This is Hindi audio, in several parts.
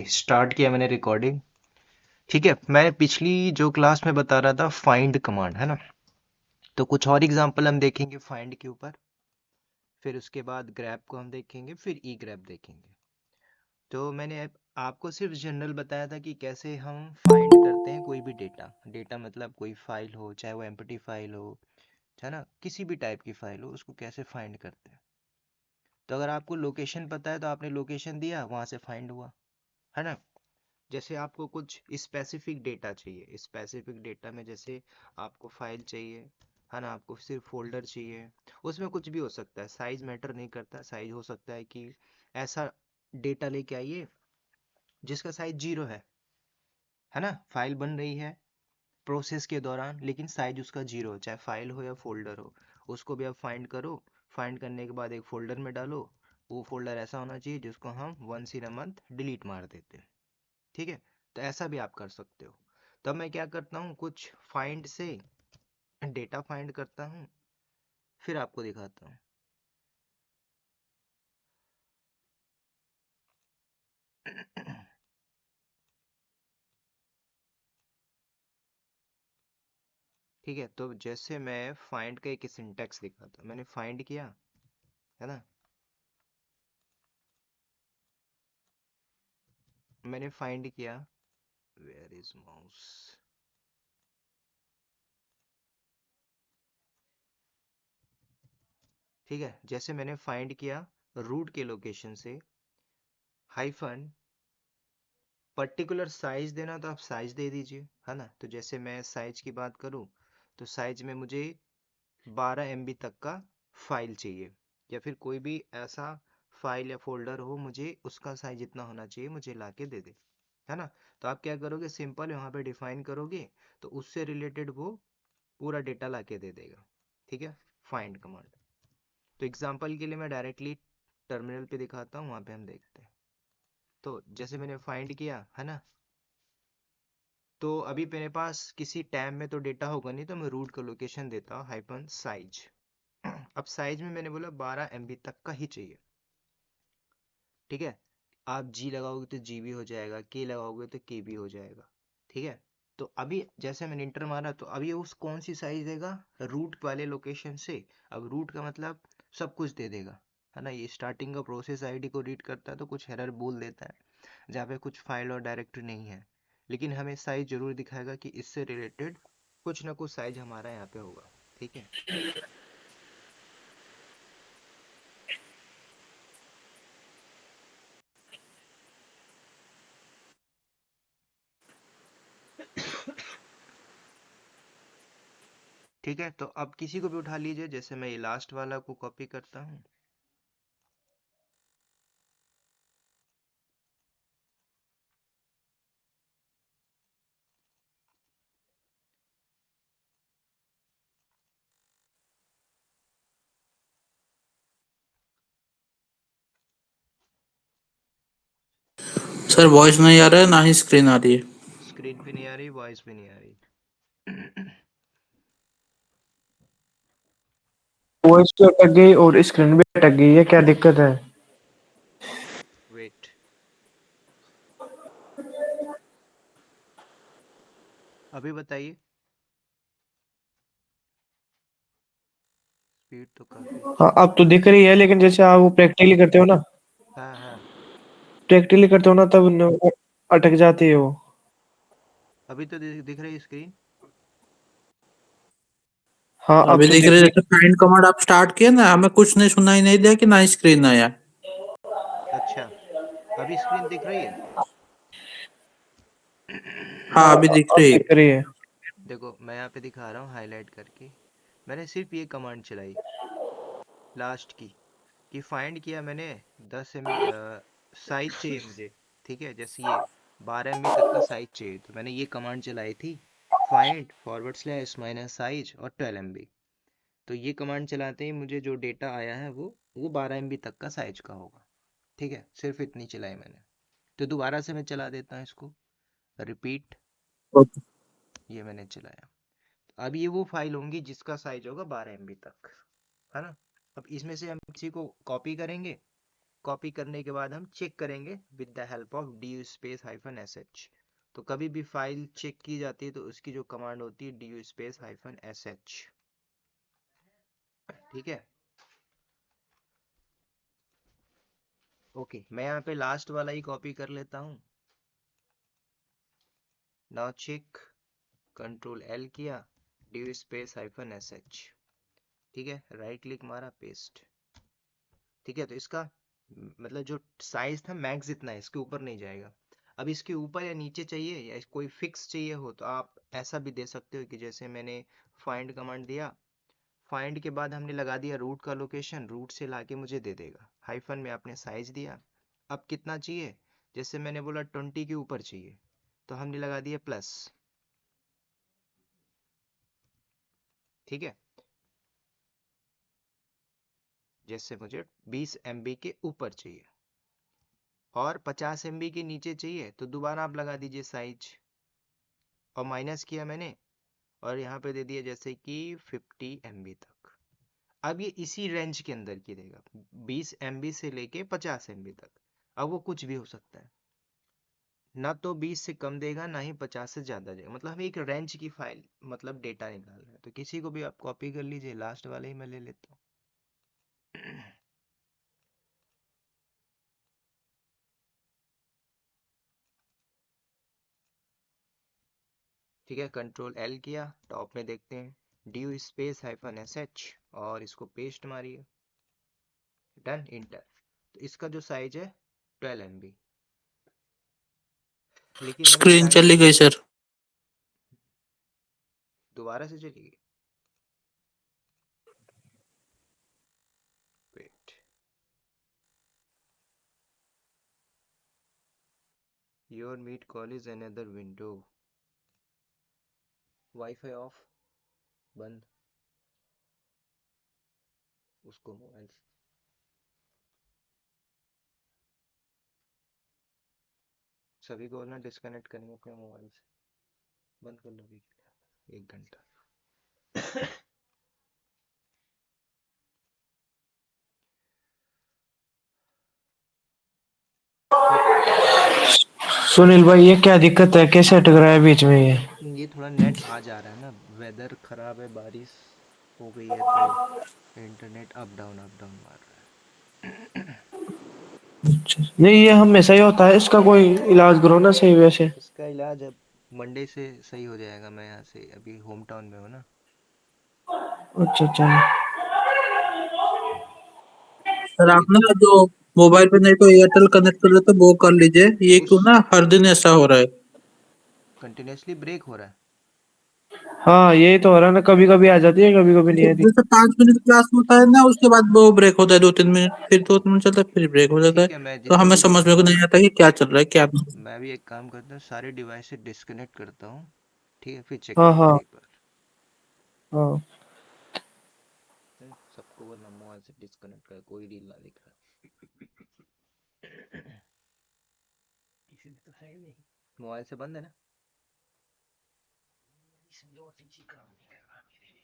स्टार्ट किया मैंने रिकॉर्डिंग। ठीक है, मैं पिछली जो क्लास में बता रहा था फाइंड कमांड, है ना। तो कुछ और एग्जांपल हम देखेंगे फाइंड के ऊपर, फिर उसके बाद ग्रैब को हम देखेंगे, फिर ई ग्रैब देखेंगे। तो मैंने आपको सिर्फ जनरल बताया था कि कैसे हम फाइंड करते हैं कोई भी डेटा। डेटा मतलब कोई फाइल हो, चाहे वो एम्प्टी फाइल हो, है ना, किसी भी टाइप की फाइल हो, उसको कैसे फाइंड करते हैं। तो अगर आपको लोकेशन पता है तो आपने लोकेशन दिया, वहां से फाइंड हुआ, है ना। जैसे आपको कुछ स्पेसिफिक डेटा चाहिए, स्पेसिफिक डेटा में जैसे आपको फाइल चाहिए, है ना, आपको सिर्फ फोल्डर चाहिए, उसमें कुछ भी हो सकता है, साइज मैटर नहीं करता। साइज हो सकता है कि ऐसा डेटा लेके आइए जिसका साइज 0 है ना। फाइल बन रही है प्रोसेस के दौरान, लेकिन साइज उसका 0 हो, चाहे फाइल हो या फोल्डर हो, उसको भी आप फाइंड करो। फाइंड करने के बाद एक फोल्डर में डालो, वो फोल्डर ऐसा होना चाहिए जिसको हम once in a month delete मार देते हैं। ठीक है, तो ऐसा भी आप कर सकते हो। तब मैं क्या करता हूँ, कुछ फाइंड से डेटा फाइंड करता हूँ, फिर आपको दिखाता हूँ। ठीक है, तो जैसे मैं फाइंड का एक सिंटेक्स दिखाता हूँ। मैंने फाइंड किया, है ना, मैंने फाइंड किया, वेयर इज माउस। ठीक है, जैसे मैंने फाइंड किया रूट के लोकेशन से हाइफन पर्टिकुलर साइज देना, तो आप साइज दे दीजिए, है ना। तो जैसे मैं साइज की बात करूं, तो साइज में मुझे 12 MB तक का फाइल चाहिए, या फिर कोई भी ऐसा फाइल या फोल्डर हो, मुझे उसका साइज जितना होना चाहिए मुझे ला के दे दे, है ना। तो आप क्या करोगे, सिंपल यहाँ पे डिफाइन करोगे, तो उससे रिलेटेड वो पूरा डेटा ला के दे देगा। ठीक है, फाइंड कमांड। तो एग्जांपल के लिए मैं डायरेक्टली टर्मिनल पे दिखाता हूँ, वहां पे हम देखते हैं। तो जैसे मैंने फाइंड किया, है ना, तो अभी मेरे पास किसी टैब में तो डेटा होगा नहीं, तो मैं रूट का लोकेशन देता हूँ हाइपन साइज। अब साइज में मैंने बोला 12 MB तक का ही चाहिए। ठीक है, आप जी लगाओगे तो जी भी हो जाएगा, के लगाओगे तो के भी हो जाएगा। ठीक है, तो अभी जैसे मैंने इंटर मारा, तो अभी उस कौन सी साइज देगा, रूट वाले लोकेशन से। अब रूट का मतलब सब कुछ दे देगा, है ना। ये स्टार्टिंग का प्रोसेस आईडी को रीड करता है, तो कुछ एरर बोल देता है जहाँ पे कुछ फाइल और डायरेक्टरी नहीं है, लेकिन हमें साइज जरूर दिखाएगा कि इससे रिलेटेड कुछ ना कुछ साइज हमारा यहाँ पे होगा। ठीक है, ठीक है, तो अब किसी को भी उठा लीजिए, जैसे मैं ये लास्ट वाला को कॉपी करता हूँ। सर वॉइस नहीं आ रहा है, ना ही स्क्रीन आ रही है। स्क्रीन पे नहीं आ रही, वॉइस पे नहीं आ रही। वॉइस भी अटक गई और स्क्रीन भी अटक गई है, क्या दिक्कत है? वेट, अभी बताइए। स्पीड तो काफी अच्छी हाँ, है। अब तो दिख रही है, लेकिन जैसे आप वो प्रैक्टिकली करते हो ना, हाँ हाँ, तब अटक जाती है वो। अभी तो दिख रही स्क्रीन। हाँ, अब अभी तो दिख दिख रही है, रही जैसे फाइंड कमांड आप स्टार्ट किए ना, हमें कुछ नहीं सुनाई नहीं दिया कि ना स्क्रीन आया। अच्छा, अभी स्क्रीन दिख रही है। हाँ हाँ, अभी दिख अब रही है। दिख रही है। देखो मैं यहाँ पे दिखा रहा हूँ हाईलाइट करके। मैंने सिर्फ ये कमांड चलाई लास्ट की, कि फाइंड किया मैंने 10 MB साइज चाहिए मुझे। ठीक है, जैसे ये 12 MB तक का साइज चाहिए, तो मैंने ये कमांड चलाई थी, find forward slash minus size और 12 MB। तो ये कमांड चलाते ही मुझे जो डेटा आया है वो 12 MB तक का साइज का होगा। ठीक है, सिर्फ इतनी चलाई मैंने। तो दोबारा से मैं चला देता हूँ इसको, रिपीट। ओके। ये मैंने चलाया, अब ये वो फाइल होंगी जिसका साइज होगा 12 MB तक, है ना। अब इसमें से हम किसी को कॉपी करेंगे, कॉपी करने के बाद हम चेक करेंगे with the help of du space hyphen sh। तो कभी भी फाइल चेक की जाती है तो उसकी जो कमांड होती है du स्पेस हाइफन sh। ठीक है, ओके, मैं यहाँ पे लास्ट वाला ही कॉपी कर लेता हूँ। नाउ चेक, कंट्रोल L किया, du स्पेस हाइफन sh। ठीक है, राइट क्लिक मारा, पेस्ट। ठीक है, तो इसका मतलब जो साइज था मैक्स इतना है, इसके ऊपर नहीं जाएगा। अब इसके ऊपर या नीचे चाहिए या कोई फिक्स चाहिए हो तो आप ऐसा भी दे सकते हो कि जैसे मैंने फाइंड कमांड दिया, फाइंड के बाद हमने लगा दिया रूट का लोकेशन, रूट से लाके मुझे दे देगा। हाइफन में आपने साइज दिया, अब कितना चाहिए, जैसे मैंने बोला 20 के ऊपर चाहिए तो हमने लगा दिया प्लस। ठीक है, जैसे मुझे 20 MB के ऊपर चाहिए और 50 MB के नीचे चाहिए तो दोबारा आप लगा दीजिए साइज, और माइनस किया मैंने और यहाँ पे दे दिया जैसे कि 50 MB तक। अब ये इसी रेंज के अंदर की देगा, 20 MB से लेके 50 MB तक। अब वो कुछ भी हो सकता है, ना तो 20 से कम देगा ना ही 50 से ज्यादा देगा, मतलब हम एक रेंज की फाइल मतलब डेटा निकाल रहे हैं। तो किसी को भी आप कॉपी कर लीजिए, लास्ट वाले ही मैं ले लेता हूँ। ठीक है, कंट्रोल L किया, टॉप में देखते हैं du स्पेस हाइफन sh और इसको पेस्ट मारिए, डन, इंटर। तो इसका जो साइज है 12 MB, लेकिन मैंने स्क्रीन साइज चली गई सर। दोबारा से चली गई, wait, your meet call is another window, wifi off, बंद, उसको मोबाइल सभी को ना डिस्कनेक्ट करेंगे अपने मोबाइल से, बंद कर लो अभी 1 घंटा। सुनील भाई ये क्या दिक्कत है, कैसे अटक रहा है बीच में ये थोड़ा नेट आ जा रहा है ना, वेदर खराब है, बारिश हो गई है तो इंटरनेट अप डाउन मार रहा है। नहीं ये हमेशा ही होता है, इसका कोई इलाज करो ना सही वैसे। इसका इलाज अब मंडे से सही हो जाएगा, मैं यहाँ से अभी होम टाउन में हूँ ना। अच्छा अच्छा। सर ठीक आप है, ना जो मोबाइल पे नहीं तो एयरटेल कनेक्ट कर लेते वो कर लीजिए, ये उस क्यों ना हर दिन ऐसा हो रहा है। कंटिन्यूसली ब्रेक हो रहा है। हाँ यही तो हो रहा है ना, कभी कभी आ जाती है कभी कभी नहीं आती। जैसे 5 मिनट क्लास में होता है ना, उसके बाद वो ब्रेक होता है 2-3 मिनट, फिर 2 मिनट चलता है, फिर ब्रेक हो जाता है। ठीक है, मैं तो हमें जल्दी समझ में को नहीं आता कि क्या चल रहा है क्या नहीं। मैं भी एक काम करता हूँ, सारे डिवाइस से डिस्कनेक्ट करता हूँ, ठीक है, फिर चेक हाँ करूंगा हाँ एक बार। हाँ। सबको बोलना मोबाइल से डिस्कनेक्ट कर, कोई डील ना दिख रहा। किसी ने तो है ही नहीं, मोबाइल से बंद है ना, इसलिए वो ठीक काम नहीं कर रहा मेरे लिए।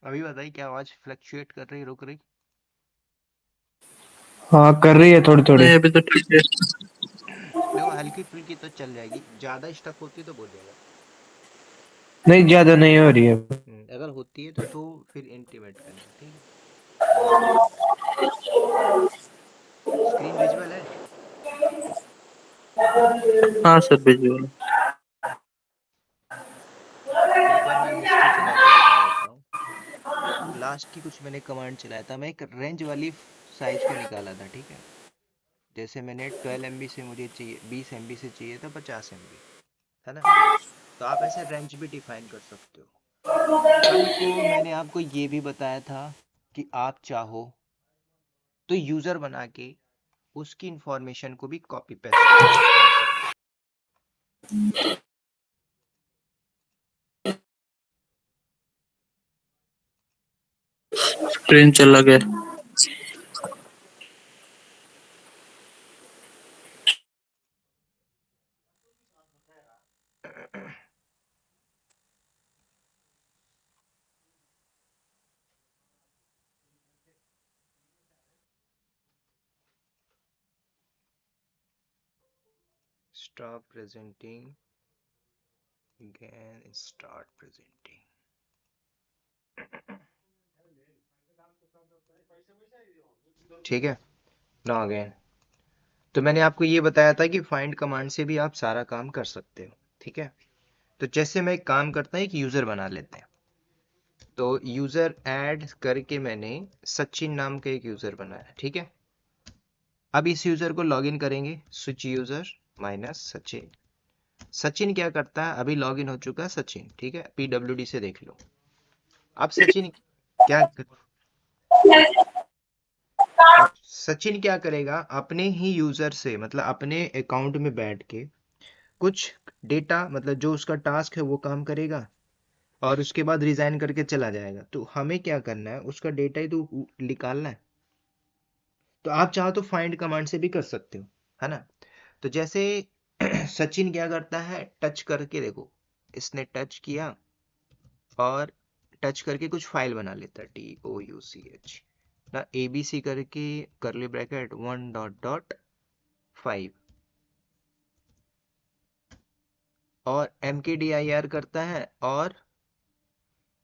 अभी बताइए, क्या आवाज फ्लक्चुएट कर रही, रुक रही? हाँ कर रही है थोड़ी थोड़ी। नहीं अभी तो ठीक है। देखो हल्की फुल्की तो चल जाएगी, ज्यादा स्टक होती तो बोलिएगा। नहीं ज्यादा नहीं हो रही है। अगर होती है तो फिर इंटीमेट करना, ठीक है। मैं बता रहा हूँ, स्क्रीन विजुअल है। हाँ सर विजुअल। एक बार मैं हिस्ट्री चला के दिखा देता हूँ। लास्ट की कुछ मैंने कमांड चलाया था, मैं एक रेंज वाली साइज को निकाला था, ठीक है। जैसे मैंने 12 MB से मुझे चाहिए, 20 MB से चाहिए था 50 MB, है ना। तो आप ऐसे रेंज भी डिफाइन कर सकते हो। कल को मैंने आपको ये भी बताया था कि आप चाहो तो यूजर बना के उसकी इंफॉर्मेशन को भी कॉपी पेस्ट कर सकते हो। स्क्रीन चला गया। Stop presenting, again start presenting। ठीक है, नाउ अगेन। तो मैंने आपको ये बताया था कि फाइंड कमांड से भी आप सारा काम कर सकते हो, ठीक है। तो जैसे मैं एक काम करता हूँ, एक यूजर बना लेते हैं। तो यूजर ऐड करके मैंने सचिन नाम का एक यूजर बनाया, ठीक है। अब इस यूजर को लॉगिन करेंगे, switch user minus Sachin. Sachin क्या करता है, अभी लॉगिन हो चुका है सचिन, ठीक है। PWD से देख लो। अब सचिन क्या अब सचिन क्या करेगा, अपने ही यूजर से मतलब अपने अकाउंट में बैठ के कुछ डेटा मतलब जो उसका टास्क है वो काम करेगा और उसके बाद रिजाइन करके चला जाएगा। तो हमें क्या करना है, उसका डेटा ही तो निकालना है। तो आप चाहो तो फाइंड कमांड से भी कर सकते हो, है ना। तो जैसे सचिन क्या करता है, टच करके देखो, इसने टच किया और टच करके कुछ फाइल बना लेता है, TOUCH ना, ABC करके करली ब्रैकेट 1.5 और mkdir करता है और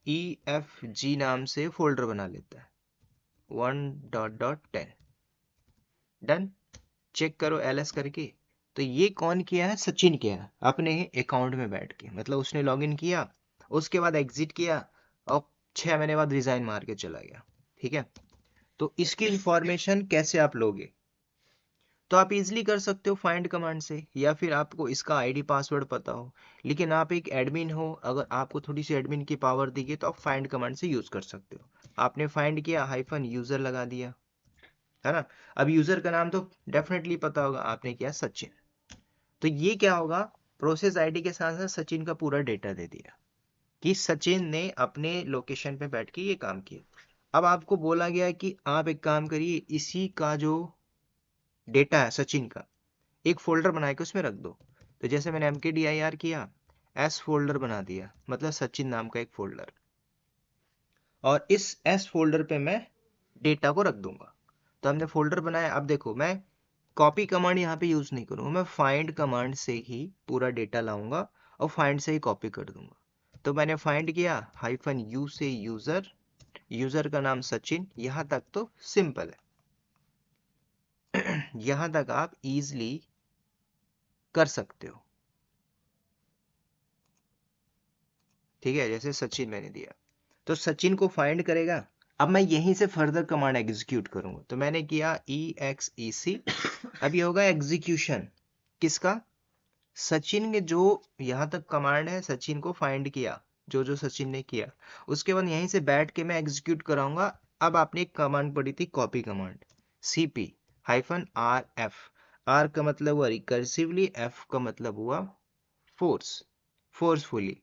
EFG नाम से फोल्डर बना लेता है 1.10। डन। चेक करो LS करके। तो ये कौन किया है, सचिन किया है अपने अकाउंट में बैठ के, मतलब उसने लॉगिन किया, उसके बाद एग्जिट किया और 6 महीने बाद रिजाइन मार के चला गया, ठीक है। तो इसकी इंफॉर्मेशन कैसे आप लोगे, तो आप इजीली कर सकते हो फाइंड कमांड से, या फिर आपको इसका आईडी पासवर्ड पता हो। लेकिन आप एक एडमिन हो, अगर आपको थोड़ी सी एडमिन की पावर दी गई तो आप फाइंड कमांड से यूज कर सकते हो। आपने फाइंड किया, हाइफन यूजर लगा दिया, है ना। अब यूजर का नाम तो डेफिनेटली पता होगा, आपने किया सचिन। तो ये क्या होगा, प्रोसेस आईडी के साथ साथ सचिन का पूरा डेटा दे दिया कि सचिन ने अपने लोकेशन पे बैठ के ये काम किया। अब आपको बोला गया कि आप एक काम करिए, इसी का जो डेटा है सचिन का, एक फोल्डर बना के उसमें रख दो। तो जैसे मैंने mkdir किया, S फोल्डर बना दिया, मतलब सचिन नाम का एक फोल्डर, और इस S फोल्डर पे मैं डेटा को रख दूंगा। तो हमने फोल्डर बनाया। अब देखो, मैं कॉपी कमांड यहाँ पे यूज नहीं करूंगा, मैं फाइंड कमांड से ही पूरा डेटा लाऊंगा और फाइंड से ही कॉपी कर दूंगा। तो मैंने फाइंड किया, -u से यूजर, यूजर का नाम सचिन, यहां तक तो सिंपल है। यहां तक आप इजिली कर सकते हो, ठीक है। जैसे सचिन मैंने दिया, तो सचिन को फाइंड करेगा। अब मैं यहीं से फर्दर कमांड एग्जीक्यूट करूंगा। तो मैंने किया EXEC, अब ये होगा एग्जीक्यूशन किसका, सचिन के। जो यहां तक कमांड है, सचिन को फाइंड किया, जो जो सचिन ने किया, उसके बाद यहीं से बैठ के मैं एग्जीक्यूट कराऊंगा। अब आपने एक कमांड पढ़ी थी, कॉपी कमांड, CP-RF। R का मतलब हुआ रिकर्सिवली, F का मतलब हुआ फोर्सफुली।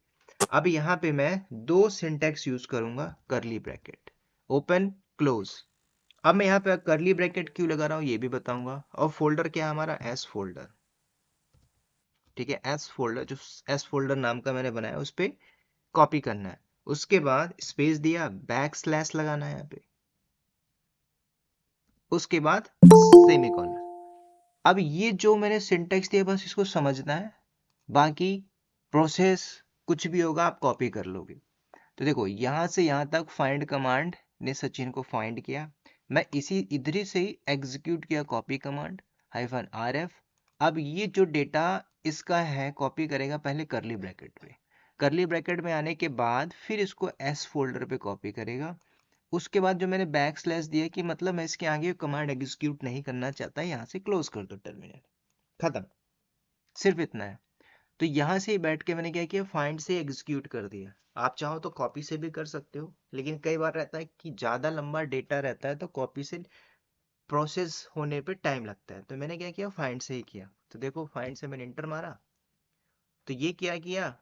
अब यहाँ पे मैं दो सिंटेक्स यूज करूंगा, करली ब्रैकेट, ओपन क्लोज। अब मैं यहाँ पे करली ब्रैकेट क्यों लगा रहा हूँ ये भी बताऊंगा। और फोल्डर क्या है हमारा, एस फोल्डर, ठीक है। एस फोल्डर, जो एस फोल्डर नाम का मैंने बनाया उस पर कॉपी करना है। उसके बाद स्पेस दिया, बैक स्लैश लगाना है यहाँ पे। उसके बाद सेमीकोलन। अब ये जो मैंने सिंटेक्स दिया बस इसको समझना है, बाकी प्रोसेस कुछ भी होगा आप कॉपी कर लोगे। तो देखो यहां से यहां तक फाइंड कमांड ने सचिन को फाइंड किया, मैं इसी इधर से ही एग्जीक्यूट किया कॉपी कमांड -rf। अब ये जो डेटा इसका है कॉपी करेगा पहले करली ब्रैकेट पे, करली ब्रैकेट में आने के बाद फिर इसको एस फोल्डर पे कॉपी करेगा। उसके बाद जो मैंने बैक स्लैश दिया कि मतलब मैं इसके आगे कमांड एग्जीक्यूट नहीं करना चाहता, यहाँ से क्लोज कर दो टर्मिनल, खत्म, सिर्फ इतना है। तो यहाँ से ही बैठ के मैंने क्या किया, फाइंड से एग्जीक्यूट कर दिया। आप चाहो तो कॉपी से भी कर सकते हो, लेकिन कई बार रहता है कि ज्यादा लंबा डेटा रहता है तो कॉपी से प्रोसेस होने पे टाइम लगता है, तो मैंने क्या किया फाइंड से ही किया। तो देखो फाइंड से मैंने इंटर मारा तो ये क्या किया,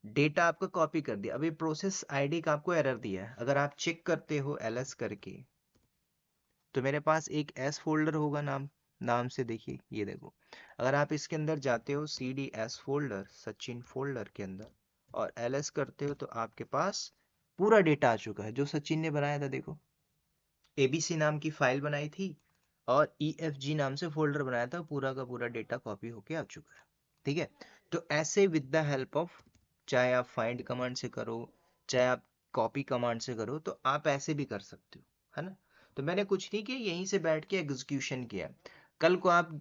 डेटा आपका कॉपी कर दिया। अभी प्रोसेस आईडी का आपको एरर दिया है, अगर आप चेक करते हो ls करके तो मेरे पास एक एस फोल्डर होगा नाम से, देखिए ये देखो, अगर आप इसके अंदर जाते हो cd s folder Sachin folder के अंदर और ls करते हो तो आपके पास पूरा डेटा आ चुका है जो सचिन ने बनाया था। देखो abc नाम की फाइल बनाई थी और efg नाम से फोल्डर बनाया था, पूरा का पूरा डेटा कॉपी होके आ चुका है। ठीक है, तो ऐसे विद द हेल्प ऑफ, चाहे आप फाइंड कमांड से करो चाहे आप कॉपी कमांड से करो, तो आप ऐसे भी कर सकते हो, है ना। तो मैंने कुछ नहीं किया, यहीं से बैठ के एग्जीक्यूशन किया। कल को आप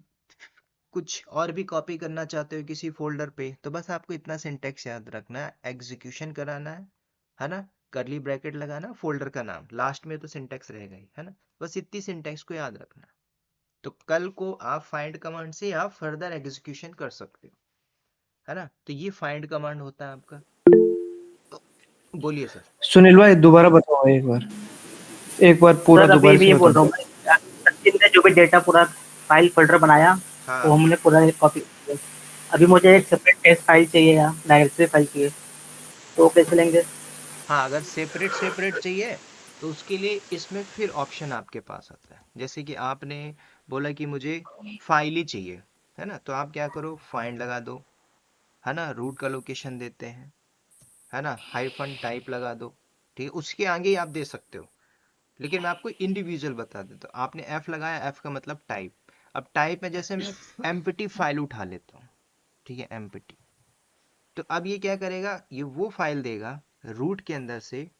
कुछ और भी कॉपी करना चाहते हो किसी फोल्डर पे तो बस आपको इतना सिंटेक्स याद रखना है, एग्जीक्यूशन कराना है ना, करली ब्रैकेट लगाना, फोल्डर का नाम, लास्ट में तो सिंटेक्स रहेगा ही, है ना। बस इतनी सिंटेक्स को याद रखना, तो कल को आप फाइंड कमांड से आप फर्दर एग्जीक्यूशन कर सकते हो, है ना। तो ये फाइंड कमांड होता है आपका। बोलिए सर। सुनील भाई दोबारा बताओ एक बार पूरा सर अभी दोबारा भी से ये बोल बताओ। रहा हूँ मैं, सचिन ने जो भी डेटा पूरा फाइल फोल्डर बनाया वो हाँ हमने पूरा कॉपी किया। अभी मुझे एक सेपरेट टेस्ट फाइल चाहिए या डायरेक्टरी फाइल चाहिए, तो कैसे लेंगे? हाँ, अगर सेपरेट सेपरेट चाहिए तो उसके लिए इसमें फिर ऑप्शन आपके पास आता है, जैसे कि आपने बोला कि मुझे फाइल ही चाहिए, है ना, तो आप क्या करो फाइंड लगा दो, है ना, रूट का लोकेशन देते हैं, है ना, हाइफन टाइप लगा दो, ठीक है, उसके आगे ही आप दे सकते हो, लेकिन मैं आपको इंडिविजुअल बता देता हूँ। आपने एफ लगाया, एफ का मतलब टाइप, अब टाइप में जैसे मैं एम्प्टी फाइल उठा लेता हूँ, ठीक है, एम्प्टी, तो अब ये क्या करेगा, ये वो फाइल देगा रूट के अंदर से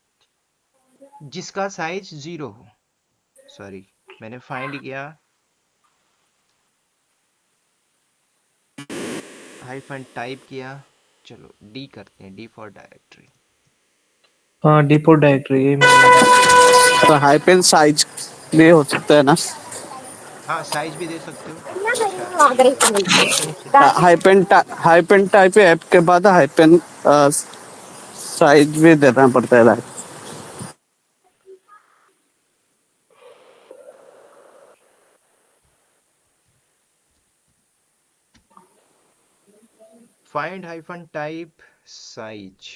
जिसका साइज 0 हो। सॉरी, मैंने फाइंड किया हाइफन टाइप किया, चलो डी करते हैं, डी फॉर डायरेक्टरी। हाँ डिफॉल्ट डायरेक्टरी ये तो हाइपेन साइज भी हो सकता है ना? हाँ साइज भी दे सकते हो। अच्छा हाइपेन टाइप ऐप के बाद हाइपेन साइज भी देना पड़ता है। Find hyphen type size,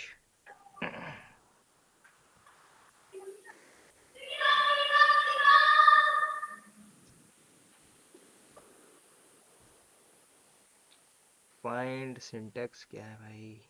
find syntax क्या है भाई,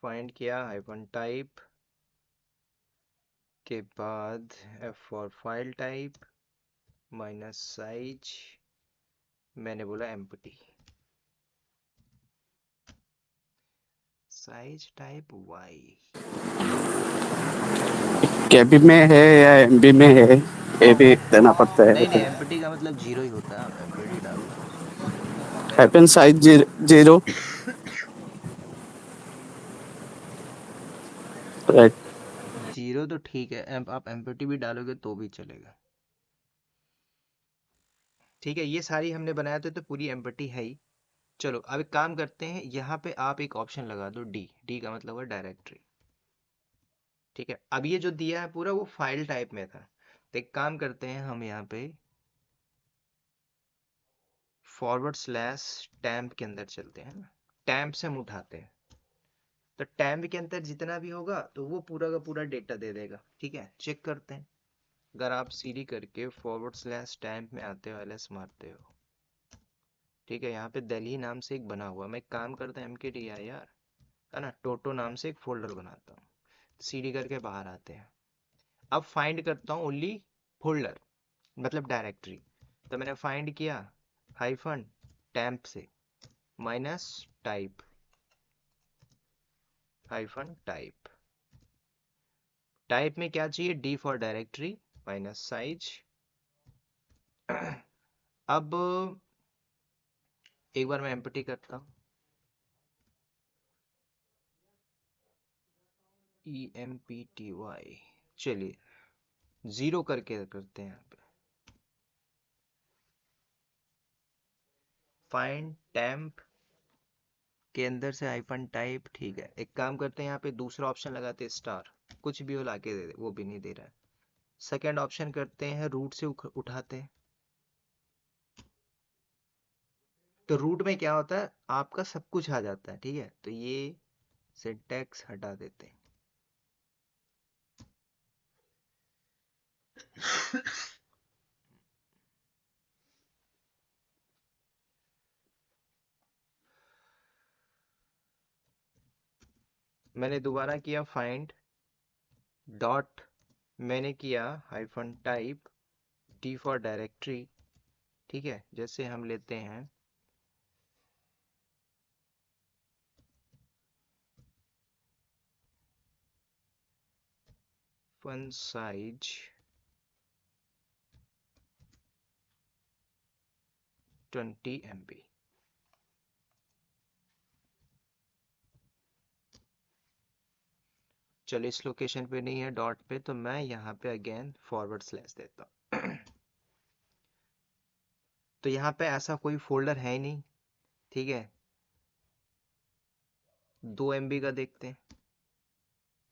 फाइंड किया हाइफन टाइप के बाद F for file type minus size, मैंने बोला empty, size type Y. KB में है या एमबी में है ये भी देना पड़ता है। नहीं नहीं, एम्प्टी का मतलब 0 ही होता है, आप एम्प्टी डाल दो। Hyphen size 0, right. 0 तो ठीक है, आप एम्प्टी भी डालोगे तो भी चलेगा। ठीक है, ये सारी हमने बनाया तो पूरी एम्प्टी है ही। चलो अब एक काम करते हैं, यहाँ पे आप एक ऑप्शन लगा दो डी, डी का मतलब है डायरेक्टरी। ठीक है, अब ये जो दिया है पूरा वो फाइल टाइप में था, तो एक काम करते हैं हम यहाँ पे फॉरवर्ड स्लैश टैम्प के अंदर चलते हैं ना, टैम्प से हम उठाते हैं, तो टैम्प के अंदर जितना भी होगा तो वो पूरा का पूरा डेटा दे देगा। ठीक है, चेक करते हैं। अगर आप सीडी करके /टैम्प में आते हो, ls मारते हो, ठीक है, यहाँ पे दिल्ली नाम से एक बना हुआ, मैं एक काम करता हूँ mkdir यार, है ना, टोटो नाम से एक फोल्डर बनाता हूँ, सीडी करके बाहर आते हैं। अब फाइंड करता हूँ ओनली फोल्डर, मतलब डायरेक्टरी। तो मैंने फाइंड किया हाइफन टैम्प से minus type, hyphen type, type में क्या चाहिए, D for directory minus size. अब एक बार मैं एम्प्टी करता हूँ, EMPTY, चलिए 0 करके करते हैं यहाँ पे। फाइंड टैम्प के अंदर से हाइफन टाइप, ठीक है। एक काम करते हैं, यहाँ पे दूसरा ऑप्शन लगाते हैं स्टार, कुछ भी हो लाके दे दे, वो भी नहीं दे रहा है। सेकेंड ऑप्शन करते हैं रूट से उठाते हैं। तो रूट में क्या होता है, आपका सब कुछ आ जाता है। ठीक है, तो ये सिंटैक्स हटा देते हैं। मैंने दोबारा किया फाइंड डॉट, मैंने किया hyphen type, D for directory. ठीक है, जैसे हम लेते हैं फन साइज 20 MB। चलो इस लोकेशन पे नहीं है डॉट पे, तो मैं यहाँ पे अगेन /, देता हूँ। तो यहाँ पे ऐसा कोई फोल्डर है ही नहीं। ठीक है, 2 MB का देखते हैं।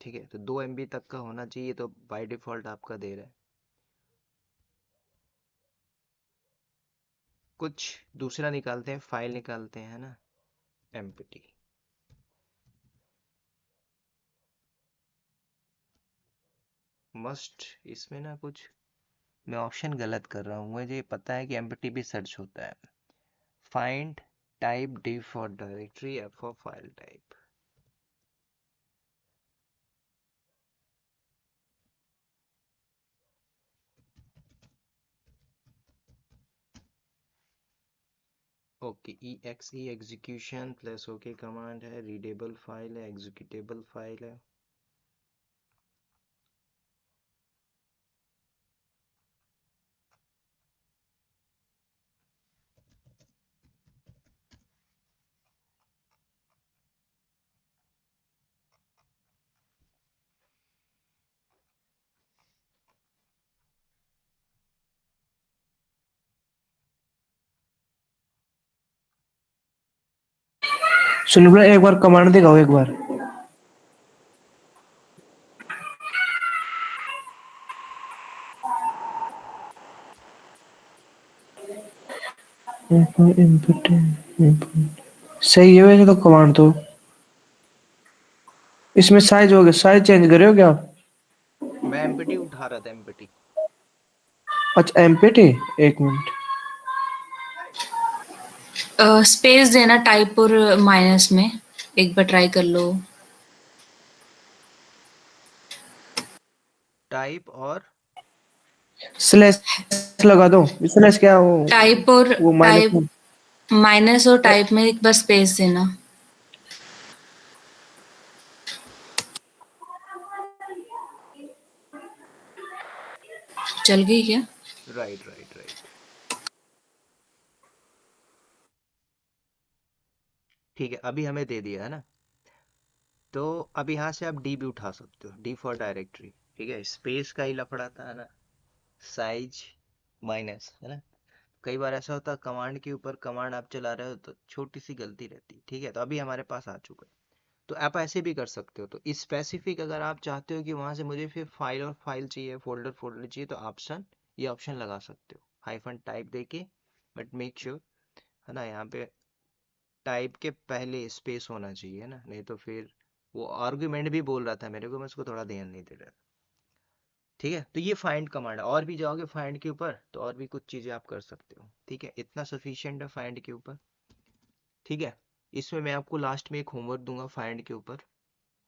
ठीक है, तो 2 MB तक का होना चाहिए, तो बाय डिफॉल्ट आपका दे रहा है। कुछ दूसरा निकालते हैं, फाइल निकालते हैं, है ना, एम्प्टी। मस्ट, इसमें ना कुछ मैं ऑप्शन गलत कर रहा हूँ, मुझे पता है कि एम्प्टी भी सर्च होता है। Find type, D for directory, F for file type. Okay, EXE execution plus okay command है, रीडेबल फाइल है, एग्जीक्यूटेबल फाइल है। सुनील भाई एक बार कमांड दिखाओ एक बार। सही है वैसे तो कमांड तो। इसमें साइज हो गया, साइज चेंज करे हो क्या आप? मैं एम्प्टी उठा रहा था, एम्प्टी। अच्छा एमपीटी, एक मिनट। स्पेस देना टाइप और माइनस में, एक बार ट्राई कर लो। टाइप और स्लैश लगा दो, स्लैश क्या टाइप और वो माइनस में। माइनस और टाइप में एक बार स्पेस देना। चल गई क्या? Right right right. ठीक है, अभी हमें दे दिया है ना। तो अब यहाँ से आप डी भी उठा सकते हो, डी फॉर डायरेक्टरी। ठीक है, स्पेस का ही लफड़ा था, है ना, साइज माइनस, है ना। कई बार ऐसा होता है कमांड के ऊपर कमांड आप चला रहे हो तो छोटी सी गलती रहती। ठीक है, तो अभी हमारे पास आ चुका है। तो आप ऐसे भी कर सकते हो। तो स्पेसिफिक अगर आप चाहते हो कि वहां से मुझे फिर फाइल और फाइल चाहिए, फोल्डर फोल्डर चाहिए, तो ऑप्शन, ये ऑप्शन लगा सकते हो, हाइफन टाइप देके। बट मेक श्योर, है ना, यहाँ पे टाइप के पहले स्पेस होना चाहिए, है ना, नहीं तो फिर वो आर्गुमेंट भी बोल रहा था मेरे को, मैं उसको थोड़ा ध्यान नहीं दे रहा। ठीक है, तो ये फाइंड कमांड है। और भी जाओगे फाइंड के ऊपर तो और भी कुछ चीजें आप कर सकते हो। ठीक है, इतना सफिशिएंट है फाइंड के ऊपर। ठीक है, इसमें मैं आपको लास्ट में एक होमवर्क दूंगा फाइंड के ऊपर,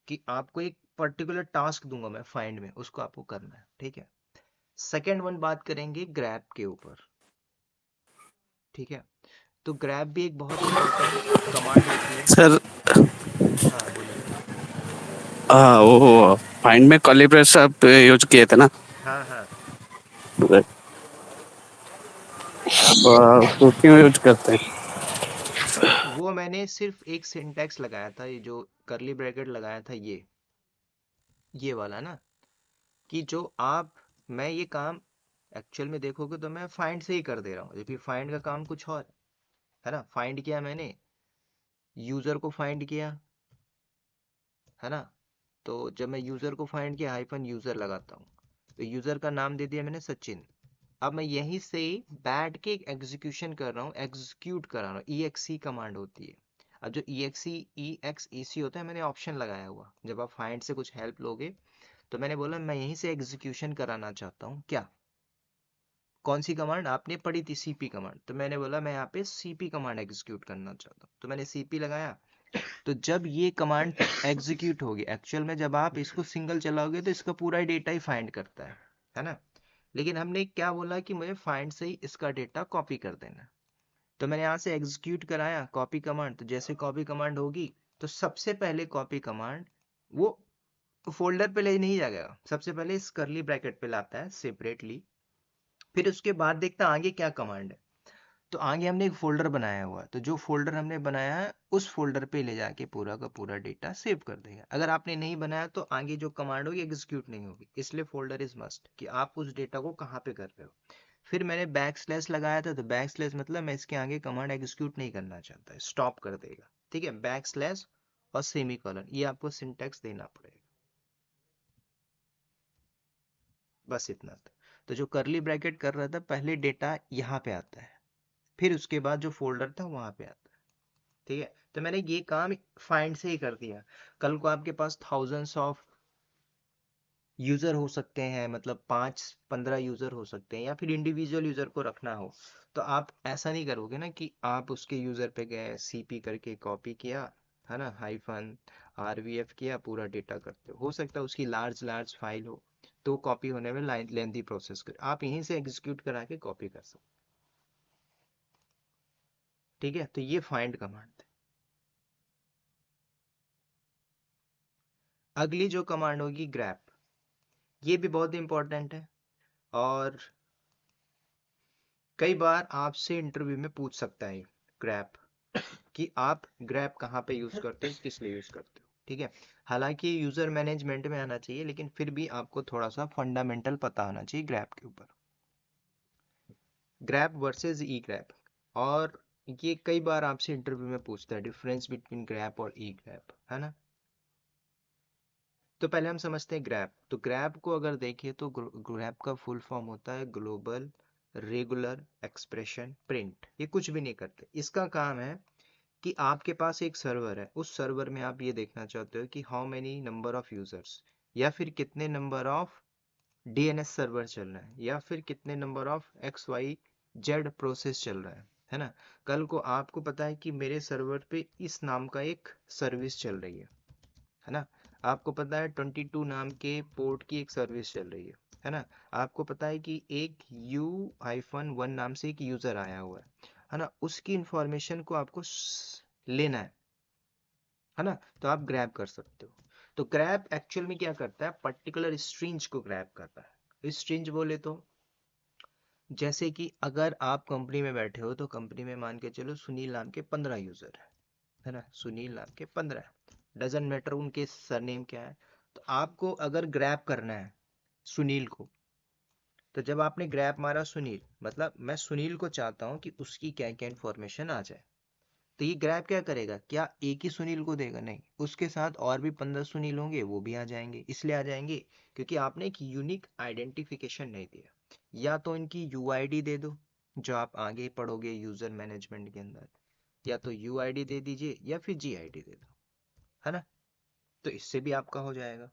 कि आपको एक पर्टिकुलर टास्क दूंगा मैं फाइंड में, उसको आपको करना है। ठीक है, सेकेंड वन बात करेंगे ग्रैब के ऊपर। ठीक है, तो ग्रैब भी एक बहुत इंपॉर्टेंट कमांड होती है। सर हाँ बोलिए। वो फाइंड में कर्ली ब्रेस आप यूज किए थे ना, हाँ हाँ, आप उसको क्यों यूज करते हैं? वो मैंने सिर्फ एक सिंटैक्स लगाया था, ये जो करली ब्रैकेट लगाया था, ये वाला ना, कि जो आप, मैं ये काम एक्चुअल में देखोगे तो मैं फाइंड से ही कर दे रहा हूँ, जबकि फाइंड का काम कुछ और है ना। फाइंड किया मैंने, यूजर को फाइंड किया, है ना। तो जब मैं यूजर को फाइंड किया, हाइफन यूजर लगाता हूँ, तो यूजर का नाम दे दिया मैंने सचिन। अब मैं यहीं से बैठ के एग्जीक्यूशन कर रहा हूँ, एग्जीक्यूट करा रहा हूँ, EXE कमांड होती है। अब जो EXE होता है, मैंने ऑप्शन लगाया हुआ, जब आप फाइंड से कुछ हेल्प लोगे तो मैंने बोला मैं यहीं से एग्जीक्यूशन कराना चाहता हूँ। क्या, कौन सी कमांड आपने पढ़ी थी? CP command. तो मैंने बोला मैं यहाँ पे CP कमांड एग्जीक्यूट करना चाहता हूँ, तो मैंने CP लगाया। तो जब ये कमांड एग्जीक्यूट होगी, एक्चुअल में जब आप इसको सिंगल चलाओगे तो इसका पूरा डेटा ही फाइंड करता है ना। लेकिन हमने क्या बोला कि मुझे फाइंड से ही इसका डेटा कॉपी कर देना। तो मैंने यहाँ से एग्जीक्यूट कराया कॉपी कमांड। तो जैसे कॉपी कमांड होगी तो सबसे पहले कॉपी कमांड वो फोल्डर पे ले नहीं जाएगा, सबसे पहले इस करली ब्रैकेट पे लाता है सेपरेटली। फिर उसके बाद देखता है आगे क्या कमांड है। तो आगे हमने एक फोल्डर बनाया हुआ है, तो जो फोल्डर हमने बनाया है उस फोल्डर पे ले जाके पूरा का पूरा डेटा सेव कर देगा। अगर आपने नहीं बनाया तो आगे जो कमांड होगी एग्जीक्यूट नहीं होगी, इसलिए फोल्डर इज मस्ट, कि आप उस डेटा को कहाँ पे कर रहे हो। फिर मैंने बैक स्लैश लगाया था, तो बैक स्लैश मतलब मैं इसके आगे कमांड एग्जीक्यूट नहीं करना चाहता, स्टॉप कर देगा। ठीक है, बैक स्लैश और सेमी कॉलन, ये आपको सिंटेक्स देना पड़ेगा, बस इतना था। तो जो करली ब्रैकेट कर रहा था, पहले डेटा यहाँ पे आता है, फिर उसके बाद जो फोल्डर था वहां पे आता है। ठीक है, तो मैंने ये काम फाइंड से ही कर दिया। कल को आपके पास थाउजेंड्स ऑफ यूजर हो सकते हैं, मतलब 5-15 यूजर हो सकते हैं, या फिर इंडिविजुअल यूजर को रखना हो, तो आप ऐसा नहीं करोगे ना कि आप उसके यूजर पे गए, CP करके कॉपी किया, है ना, हाइफन RVF किया, पूरा डेटा करते हो सकता है उसकी लार्ज लार्ज फाइल हो, तो कॉपी होने में लेंथी प्रोसेस कर, आप यहीं से एग्जीक्यूट करा के कॉपी कर सकते। ठीक है, तो ये फाइंड कमांड। अगली जो कमांड होगी ग्रैप, ये भी बहुत इंपॉर्टेंट है, और कई बार आपसे इंटरव्यू में पूछ सकता है ग्रैप, कि आप ग्रैप कहाँ पे यूज करते हो, किस लिए यूज करते हो। ठीक है, हालांकि यूजर मैनेजमेंट में आना चाहिए, लेकिन फिर भी आपको थोड़ा सा फंडामेंटल पता होना चाहिए ग्रैप के ऊपर। ग्रैप वर्सेस ई ग्रैप, और ये कई बार आपसे इंटरव्यू में पूछता है डिफरेंस बिटवीन ग्रैप और ई ग्रैप, है ना। तो पहले हम समझते हैं ग्रैप। तो ग्रैप को अगर देखिए तो ग्रैप का फुल फॉर्म होता है ग्लोबल रेगुलर एक्सप्रेशन प्रिंट। ये कुछ भी नहीं करते, इसका काम है कि आपके पास एक सर्वर है, उस सर्वर में आप ये देखना चाहते हो कि how many number of users, या फिर कितने नंबर ऑफ DNS सर्वर चल रहा है, या फिर कितने नंबर ऑफ XYZ प्रोसेस चल रहा है ना। कल को आपको पता है कि मेरे सर्वर पे इस नाम का एक सर्विस चल रही है ना। आपको पता है 22 नाम के पोर्ट की एक सर्विस चल रही है ना। आपको पता है कि एक U-1 नाम से एक यूजर आया हुआ है ना, उसकी इंफॉर्मेशन को आपको लेना है ना, तो आप ग्रैब कर सकते हो। तो ग्रैब एक्चुअल में क्या करता है, पर्टिकुलर स्ट्रिंज को ग्रैब करता है। स्ट्रिंज बोले तो जैसे कि अगर आप कंपनी में बैठे हो, तो कंपनी में मान के चलो सुनील नाम के 15 यूजर है ना, सुनील नाम के 15, डजंट मैटर उनके सरनेम क्या है। तो आपको अगर ग्रैब करना है सुनील को, तो जब आपने ग्रैब मारा सुनील, मतलब मैं सुनील को चाहता हूँ कि उसकी क्या क्या इंफॉर्मेशन आ जाए, तो ये ग्रैब क्या करेगा, क्या एक ही सुनील को देगा? नहीं, उसके साथ और भी 15 सुनील होंगे, वो भी आ जाएंगे। इसलिए आ जाएंगे क्योंकि आपने एक यूनिक आइडेंटिफिकेशन नहीं दिया। या तो इनकी UID दे दो, जो आप आगे पढ़ोगे यूजर मैनेजमेंट के अंदर, या तो UID दे दीजिए, या फिर GID दे दो, है ना। तो इससे भी आपका हो जाएगा।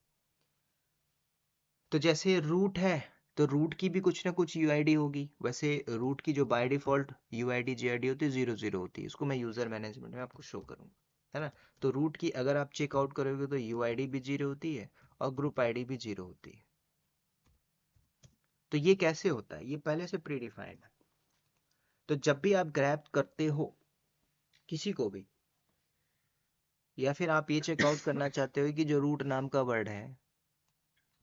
तो जैसे रूट है तो रूट की भी कुछ ना कुछ यूआईडी होगी, वैसे रूट की जो बाय डिफॉल्ट यूआईडी जीआईडी होती है 0 0 होती है, इसको मैं यूजर मैनेजमेंट में आपको शो करूंगा, है ना। तो रूट की अगर आप चेकआउट करोगे तो यूआईडी भी 0 होती है और ग्रुप आईडी भी 0 होती है। तो ये कैसे होता है, ये पहले से प्री डिफाइंड है। तो जब भी आप ग्रैब करते हो किसी को भी, या फिर आप ये चेकआउट करना चाहते हो कि जो रूट नाम का वर्ड है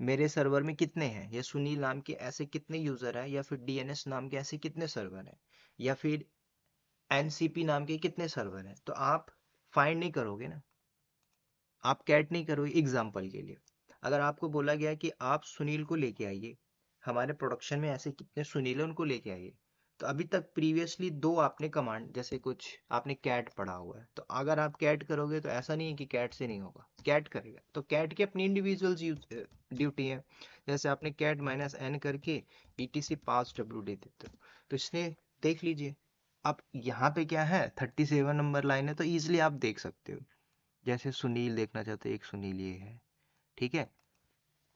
मेरे सर्वर में कितने हैं, या सुनील नाम के ऐसे कितने यूजर हैं, या फिर डीएनएस नाम के ऐसे कितने सर्वर हैं, या फिर एनसीपी नाम के कितने सर्वर हैं, तो आप फाइंड नहीं करोगे ना, आप कैट नहीं करोगे। एग्जाम्पल के लिए अगर आपको बोला गया कि आप सुनील को लेके आइए, हमारे प्रोडक्शन में ऐसे कितने सुनील है उनको लेके आइए, तो अभी तक प्रीवियसली 2 आपने कमांड, जैसे कुछ आपने कैट पढ़ा हुआ है, तो अगर आप कैट करोगे तो ऐसा नहीं है कि कैट से नहीं होगा, कैट करेगा। तो कैट की अपनी इंडिविजुअल ड्यूटी है। जैसे आपने कैट -n करके etc पास WD देते हो, तो इसने देख लीजिए अब यहाँ पे क्या है 37 नंबर लाइन है, तो इजिली आप देख सकते हो। जैसे सुनील देखना चाहते हो, एक सुनील ये है, ठीक है,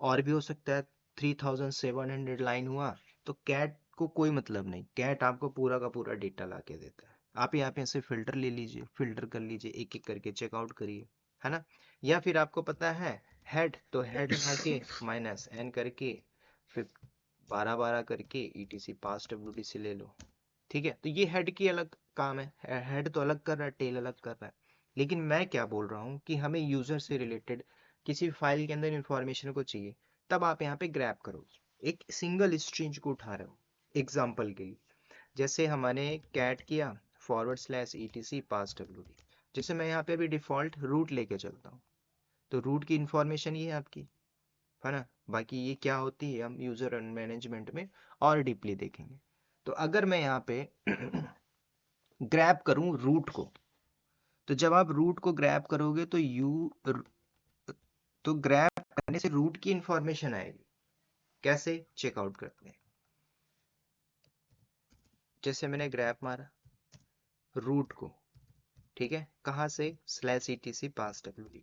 और भी हो सकता है 3700 लाइन हुआ, तो कैट को कोई मतलब नहीं, कैट आपको पूरा का पूरा डेटा ला के देता है। आप यहाँ पे ऐसे फिल्टर ले लीजिए, फिल्टर कर लीजिए, एक एक करके चेकआउट करिए, है ना। या फिर आपको पता है हेड, तो हेड लगा के -n करके फिर 12 करके etc पास WD से ले लो, ठीक है। तो ये हेड की अलग काम है, हेड तो अलग कर रहा है, टेल अलग कर रहा है। लेकिन मैं क्या बोल रहा हूँ कि हमें यूजर से रिलेटेड किसी फाइल के अंदर इंफॉर्मेशन को चाहिए, तब आप यहाँ पे ग्रैब करोगे, एक सिंगल स्ट्रिंग को उठा रहे हो। एग्जाम्पल के लिए जैसे हमने कैट किया /etc पास WD, जैसे मैं यहाँ पे अभी डिफॉल्ट रूट लेके चलता हूँ, तो रूट की इंफॉर्मेशन ये है आपकी, है ना। बाकी ये क्या होती है हम यूजर मैनेजमेंट में और डीपली देखेंगे। तो अगर मैं यहाँ पे ग्रैब करूं रूट को, तो जब आप रूट को ग्रैब करोगे तो ग्रैब करने से रूट की इंफॉर्मेशन आएगी। कैसे चेकआउट करते हैं, जैसे मैंने ग्रैब मारा रूट को, ठीक है, कहाँ से /etc पास WD।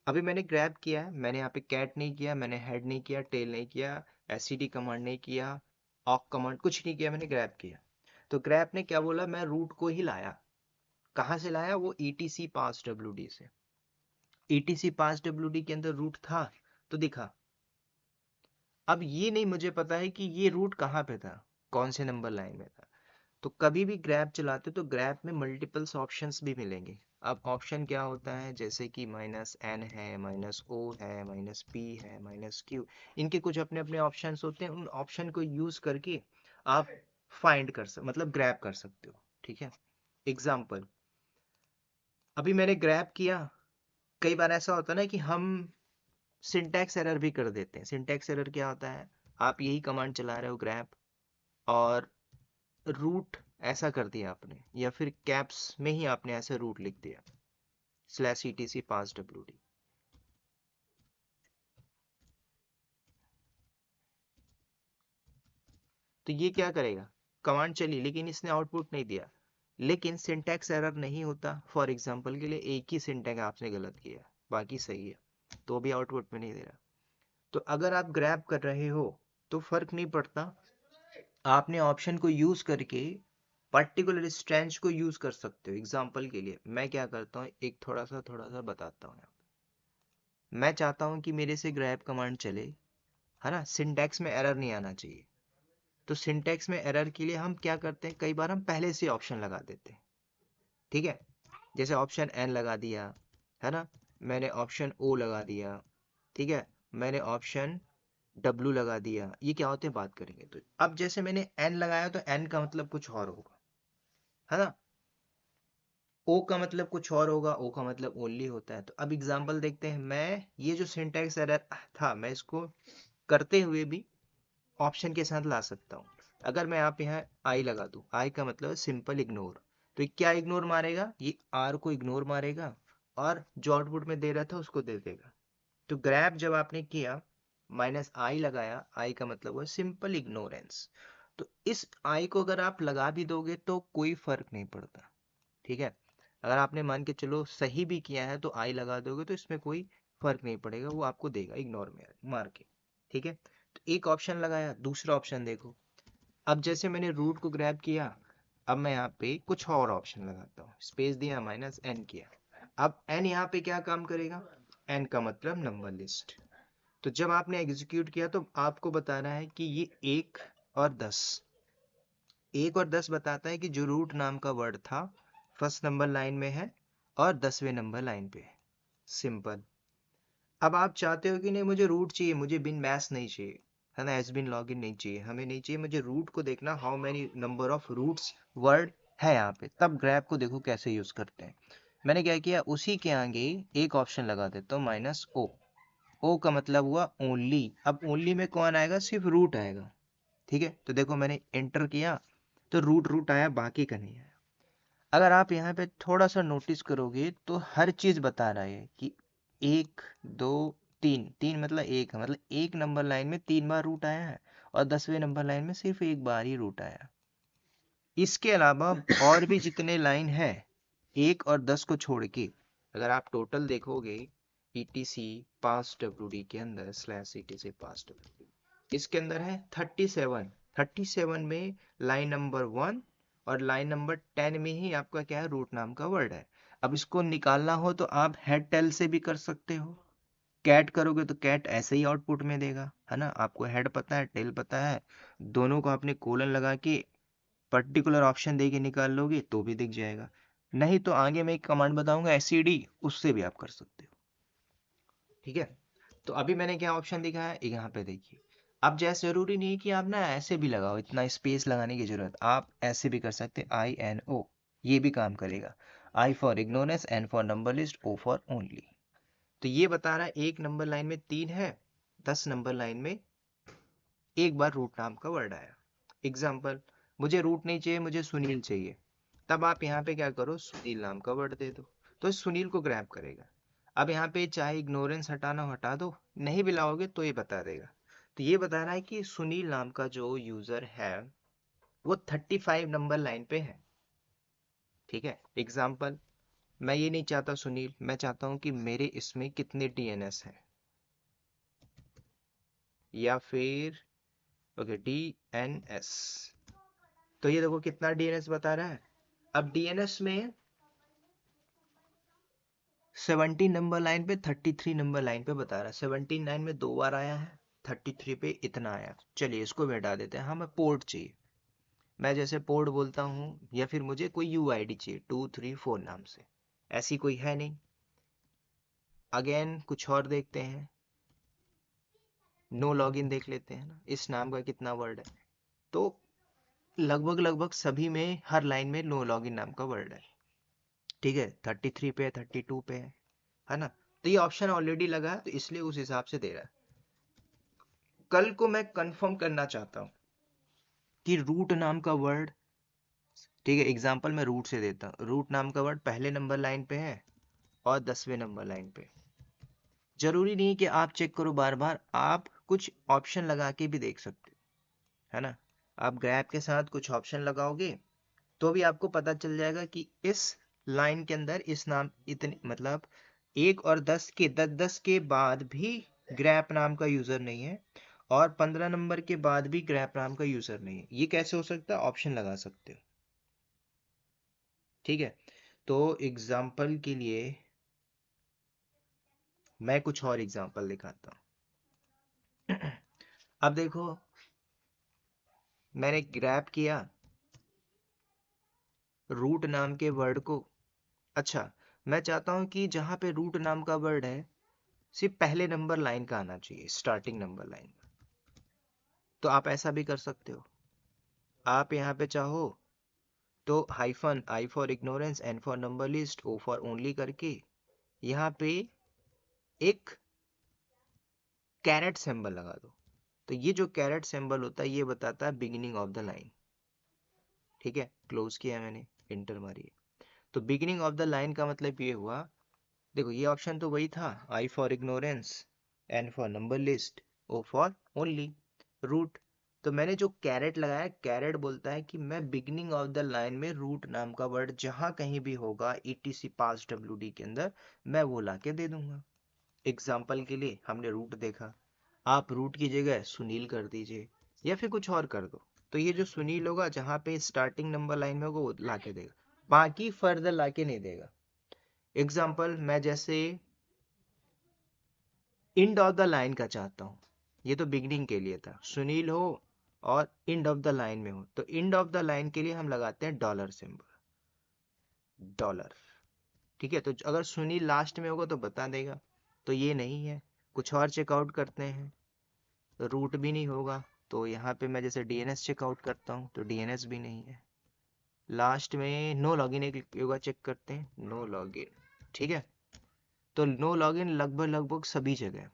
अभी मैंने ग्रैब किया है, मैंने यहाँ पे कैट नहीं किया, मैंने हेड नहीं किया, टेल नहीं किया, std कमांड नहीं किया, ऑक कमांड कुछ नहीं किया, मैंने ग्रैब किया। तो ग्रैब ने क्या बोला, मैं रूट को ही लाया। कहाँ से लाया, वो etc पास WD से। etc पास WD के अंदर रूट था तो दिखा। अब ये नहीं मुझे पता है कि ये रूट कहाँ पे था, कौन से नंबर लाइन में था। तो कभी भी ग्रैब चलाते तो ग्रैब में मल्टीपल्स ऑप्शंस भी मिलेंगे। अब ऑप्शन क्या होता है, जैसे कि -n है, -o है, -p है, -q, इनके कुछ अपने अपने ऑप्शंस होते हैं। उन ऑप्शन को यूज करके आप फाइंड कर मतलब ग्रैब कर सकते हो, ठीक है। एग्जाम्पल अभी मैंने ग्रैब किया, कई बार ऐसा होता है ना कि हम सिंटैक्स एरर भी कर देते हैं। सिंटैक्स एरर क्या होता है, आप यही कमांड चला रहे हो ग्रैब और रूट ऐसा कर दिया आपने, या फिर कैप्स में ही आपने ऐसे रूट लिख दिया /etc पास WD। तो ये क्या करेगा, कमांड चली लेकिन इसने आउटपुट नहीं दिया। लेकिन सिंटैक्स एरर नहीं होता, फॉर एग्जांपल के लिए एक ही सिंटैक्स आपने गलत किया, बाकी सही है, तो भी आउटपुट में नहीं दे रहा। तो अगर आप ग्रैब कर रहे हो तो फर्क नहीं पड़ता, आपने ऑप्शन को यूज करके पर्टिकुलर स्ट्रेंज को यूज कर सकते हो। एग्जांपल के लिए मैं क्या करता हूँ, एक थोड़ा सा बताता हूँ। मैं चाहता हूँ कि मेरे से ग्रैब कमांड चले, है ना, सिंटैक्स में एरर नहीं आना चाहिए। तो सिंटैक्स में एरर के लिए हम क्या करते हैं, कई बार हम पहले से ऑप्शन लगा देते हैं, ठीक है। जैसे ऑप्शन n लगा दिया, है ना, मैंने ऑप्शन o लगा दिया, ठीक है, मैंने ऑप्शन w लगा दिया। ये क्या होते हैं बात करेंगे। तो अब जैसे मैंने n लगाया तो n का मतलब कुछ और होगा, है ना, o का मतलब कुछ और होगा, o का मतलब ओनली होता है। तो अब एग्जांपल देखते हैं, मैं ये जो सिंटैक्स एरर था मैं इसको करते हुए भी ऑप्शन के साथ ला सकता हूँ। अगर मैं आप यहाँ आई लगा दूं, आई का मतलब सिंपल इग्नोर, तो क्या इग्नोर मारेगा, ये आर को इग्नोर मारेगा और जो आउटपुट में दे रहा था उसको दे देगा। तो ग्रैब जब आपने किया -i लगाया, आई का मतलब हुआ सिंपल इग्नोरेंस। तो इस आई को अगर आप लगा भी दोगे तो कोई फर्क नहीं पड़ता, ठीक है। अगर आपने मान के चलो सही भी किया है तो आई लगा दोगे तो इसमें कोई फर्क नहीं पड़ेगा, वो आपको देगा इग्नोर मार के। ठीक है, तो एक ऑप्शन लगाया, दूसरा ऑप्शन देखो। अब जैसे मैंने रूट को ग्रैब किया, अब मैं यहाँ पे कुछ और ऑप्शन लगाता हूँ, स्पेस दिया, माइनस एन किया। अब एन यहाँ पे क्या काम करेगा, एन का मतलब नंबर लिस्ट। तो जब आपने एग्जीक्यूट किया तो आपको बताना है कि ये 1 और 10 बताता है कि जो रूट नाम का वर्ड था फर्स्ट नंबर लाइन में है और 10वें नंबर लाइन पे है। सिंपल। अब आप चाहते हो कि नहीं मुझे रूट चाहिए, मुझे बिन मैस नहीं चाहिए, है ना, एस बिन लॉगिन नहीं चाहिए, हमें नहीं चाहिए, मुझे रूट को देखना, how many number of roots word है यहाँ पे। तब ग्रैब को देखो कैसे यूज करते हैं। मैंने क्या किया, उसी के आगे एक ऑप्शन लगा देता हूँ, माइनस ओ। ओ का मतलब हुआ ओनली। अब ओनली में कौन आएगा, सिर्फ रूट आएगा। ठीक है, तो देखो मैंने एंटर किया तो रूट आया, बाकी का नहीं आया। अगर आप यहाँ पे थोड़ा सा नोटिस करोगे तो हर चीज बता रहा है कि 1 2 3, 3 मतलब एक है, मतलब एक नंबर लाइन में 3 बार रूट आया है और 10वें नंबर लाइन में सिर्फ एक बार ही रूट आया। इसके अलावा और भी जितने लाइन है 1 और 10 को छोड़ के, अगर आप टोटल देखोगे etc passwd के अंदर /etc passwd, इसके अंदर है 37 में लाइन नंबर 1 और लाइन नंबर 10 में ही आपका क्या है, रूट नाम का वर्ड है। अब इसको निकालना हो तो आप हेड टेल से भी कर सकते हो, कैट करोगे तो कैट ऐसे ही आउटपुट में देगा, है ना। आपको हेड पता है, टेल पता है, दोनों को आपने कोलन लगा के पर्टिकुलर ऑप्शन दे के निकाल लोगे तो भी दिख जाएगा। नहीं तो आगे मैं एक कमांड बताऊंगा SCD, उससे भी आप कर सकते हो। ठीक है, तो अभी मैंने क्या ऑप्शन दिखाया है, यहाँ पे देखिए। अब जैसे जरूरी नहीं कि आप ना ऐसे भी लगाओ, इतना स्पेस लगाने की जरूरत, आप ऐसे भी कर सकते INO, ये भी काम करेगा। I for ignorance, N for number list, O for only. तो ये बता रहा है एक नंबर लाइन में 3 है, 10 नंबर लाइन में एक बार रूट नाम का वर्ड आया। एग्जाम्पल, मुझे रूट नहीं चाहिए, मुझे सुनील चाहिए, तब आप यहाँ पे क्या करो, सुनील नाम का वर्ड दे दो, तो इस सुनील को ग्रैब करेगा। अब यहाँ पे चाहे इग्नोरेंस हटाना हटा दो, नहीं भी लाओगे तो ये बता देगा। तो ये बता रहा है कि सुनील नाम का जो यूजर है वो 35 नंबर लाइन पे है। ठीक है, एग्जाम्पल, मैं ये नहीं चाहता सुनील, मैं चाहता हूं कि मेरे इसमें कितने DNS है, या फिर ओके DNS। तो ये देखो कितना DNS बता रहा है। अब DNS में 17 नंबर लाइन पे 33 नंबर लाइन पे बता रहा है, 79 में 2 बार आया है, 33 पे इतना आया। चलिए इसको भी हटा देते हैं, हमें पोर्ट चाहिए। मैं जैसे पोर्ट बोलता हूँ, या फिर मुझे कोई UID चाहिए 2 3 4 नाम से, ऐसी कोई है नहीं। अगेन कुछ और देखते हैं, नो लॉगिन देख लेते हैं ना, इस नाम का कितना वर्ड है। तो लगभग सभी में हर लाइन में नो लॉगिन नाम का वर्ड है। ठीक है, 33 पे है, 32 पे है ना। तो ये ऑप्शन ऑलरेडी लगा है तो इसलिए उस हिसाब से दे रहा है। कल को मैं कंफर्म करना चाहता हूं कि रूट नाम का वर्ड, ठीक है, एग्जांपल मैं रूट से देता हूं, रूट नाम का वर्ड पहले नंबर लाइन पे है और 10वें नंबर लाइन पे। जरूरी नहीं कि आप चेक करो बार बार, आप कुछ ऑप्शन लगा के भी देख सकते हो, है ना। आप ग्रैब के साथ कुछ ऑप्शन लगाओगे तो भी आपको पता चल जाएगा कि इस लाइन के अंदर इस नाम इतने, मतलब 1 और 10 के 10 के बाद भी ग्रैप नाम का यूजर नहीं है और 15 नंबर के बाद भी ग्रैप नाम का यूजर नहीं है। ये कैसे हो सकता है, ऑप्शन लगा सकते हो। ठीक है, तो एग्जाम्पल के लिए मैं कुछ और एग्जाम्पल दिखाता हूं। अब देखो मैंने ग्रैप किया रूट नाम के वर्ड को। अच्छा, मैं चाहता हूं कि जहां पे रूट नाम का वर्ड है सिर्फ पहले नंबर लाइन का आना चाहिए, स्टार्टिंग नंबर लाइन। तो आप ऐसा भी कर सकते हो, आप यहाँ पे चाहो तो hyphen I for ignorance, N for number list, O for only करके यहाँ पे एक कैरेट सिंबल लगा दो। तो ये जो कैरेट सिंबल होता है ये बताता है बिगिनिंग ऑफ द लाइन। ठीक है, क्लोज किया मैंने, एंटर मारिए। तो बिगिनिंग ऑफ द लाइन का मतलब ये हुआ, देखो ये ऑप्शन तो वही था, I for ignorance, N for number list, O for only, root. तो मैंने जो कैरेट लगाया, कैरेट बोलता है कि मैं बिगिनिंग ऑफ द लाइन में रूट नाम का वर्ड जहां कहीं भी होगा etc passwd के अंदर मैं वो लाके दे दूंगा। एग्जाम्पल के लिए हमने रूट देखा, आप रूट की जगह सुनील कर दीजिए या फिर कुछ और कर दो, तो ये जो सुनील होगा जहाँ पे स्टार्टिंग नंबर लाइन में होगा वो ला के देगा, बाकी फर्दर ला के नहीं देगा। एग्जाम्पल मैं जैसे एंड ऑफ द लाइन का चाहता हूँ, ये तो बिगनिंग के लिए था, सुनील हो और एंड ऑफ द लाइन में हो, तो एंड ऑफ द लाइन के लिए हम लगाते हैं डॉलर सिंबल, डॉलर। ठीक है, तो अगर सुनील लास्ट में होगा तो बता देगा, तो ये नहीं है। कुछ और चेकआउट करते हैं, तो रूट भी नहीं होगा, तो यहाँ पे मैं जैसे डीएनएस चेकआउट करता हूँ तो डीएनएस भी नहीं है। लास्ट में नो लॉगिन एक होगा, चेक करते हैं, नो लॉगिन। ठीक है, तो नो लॉगिन लगभग लगभग सभी जगह।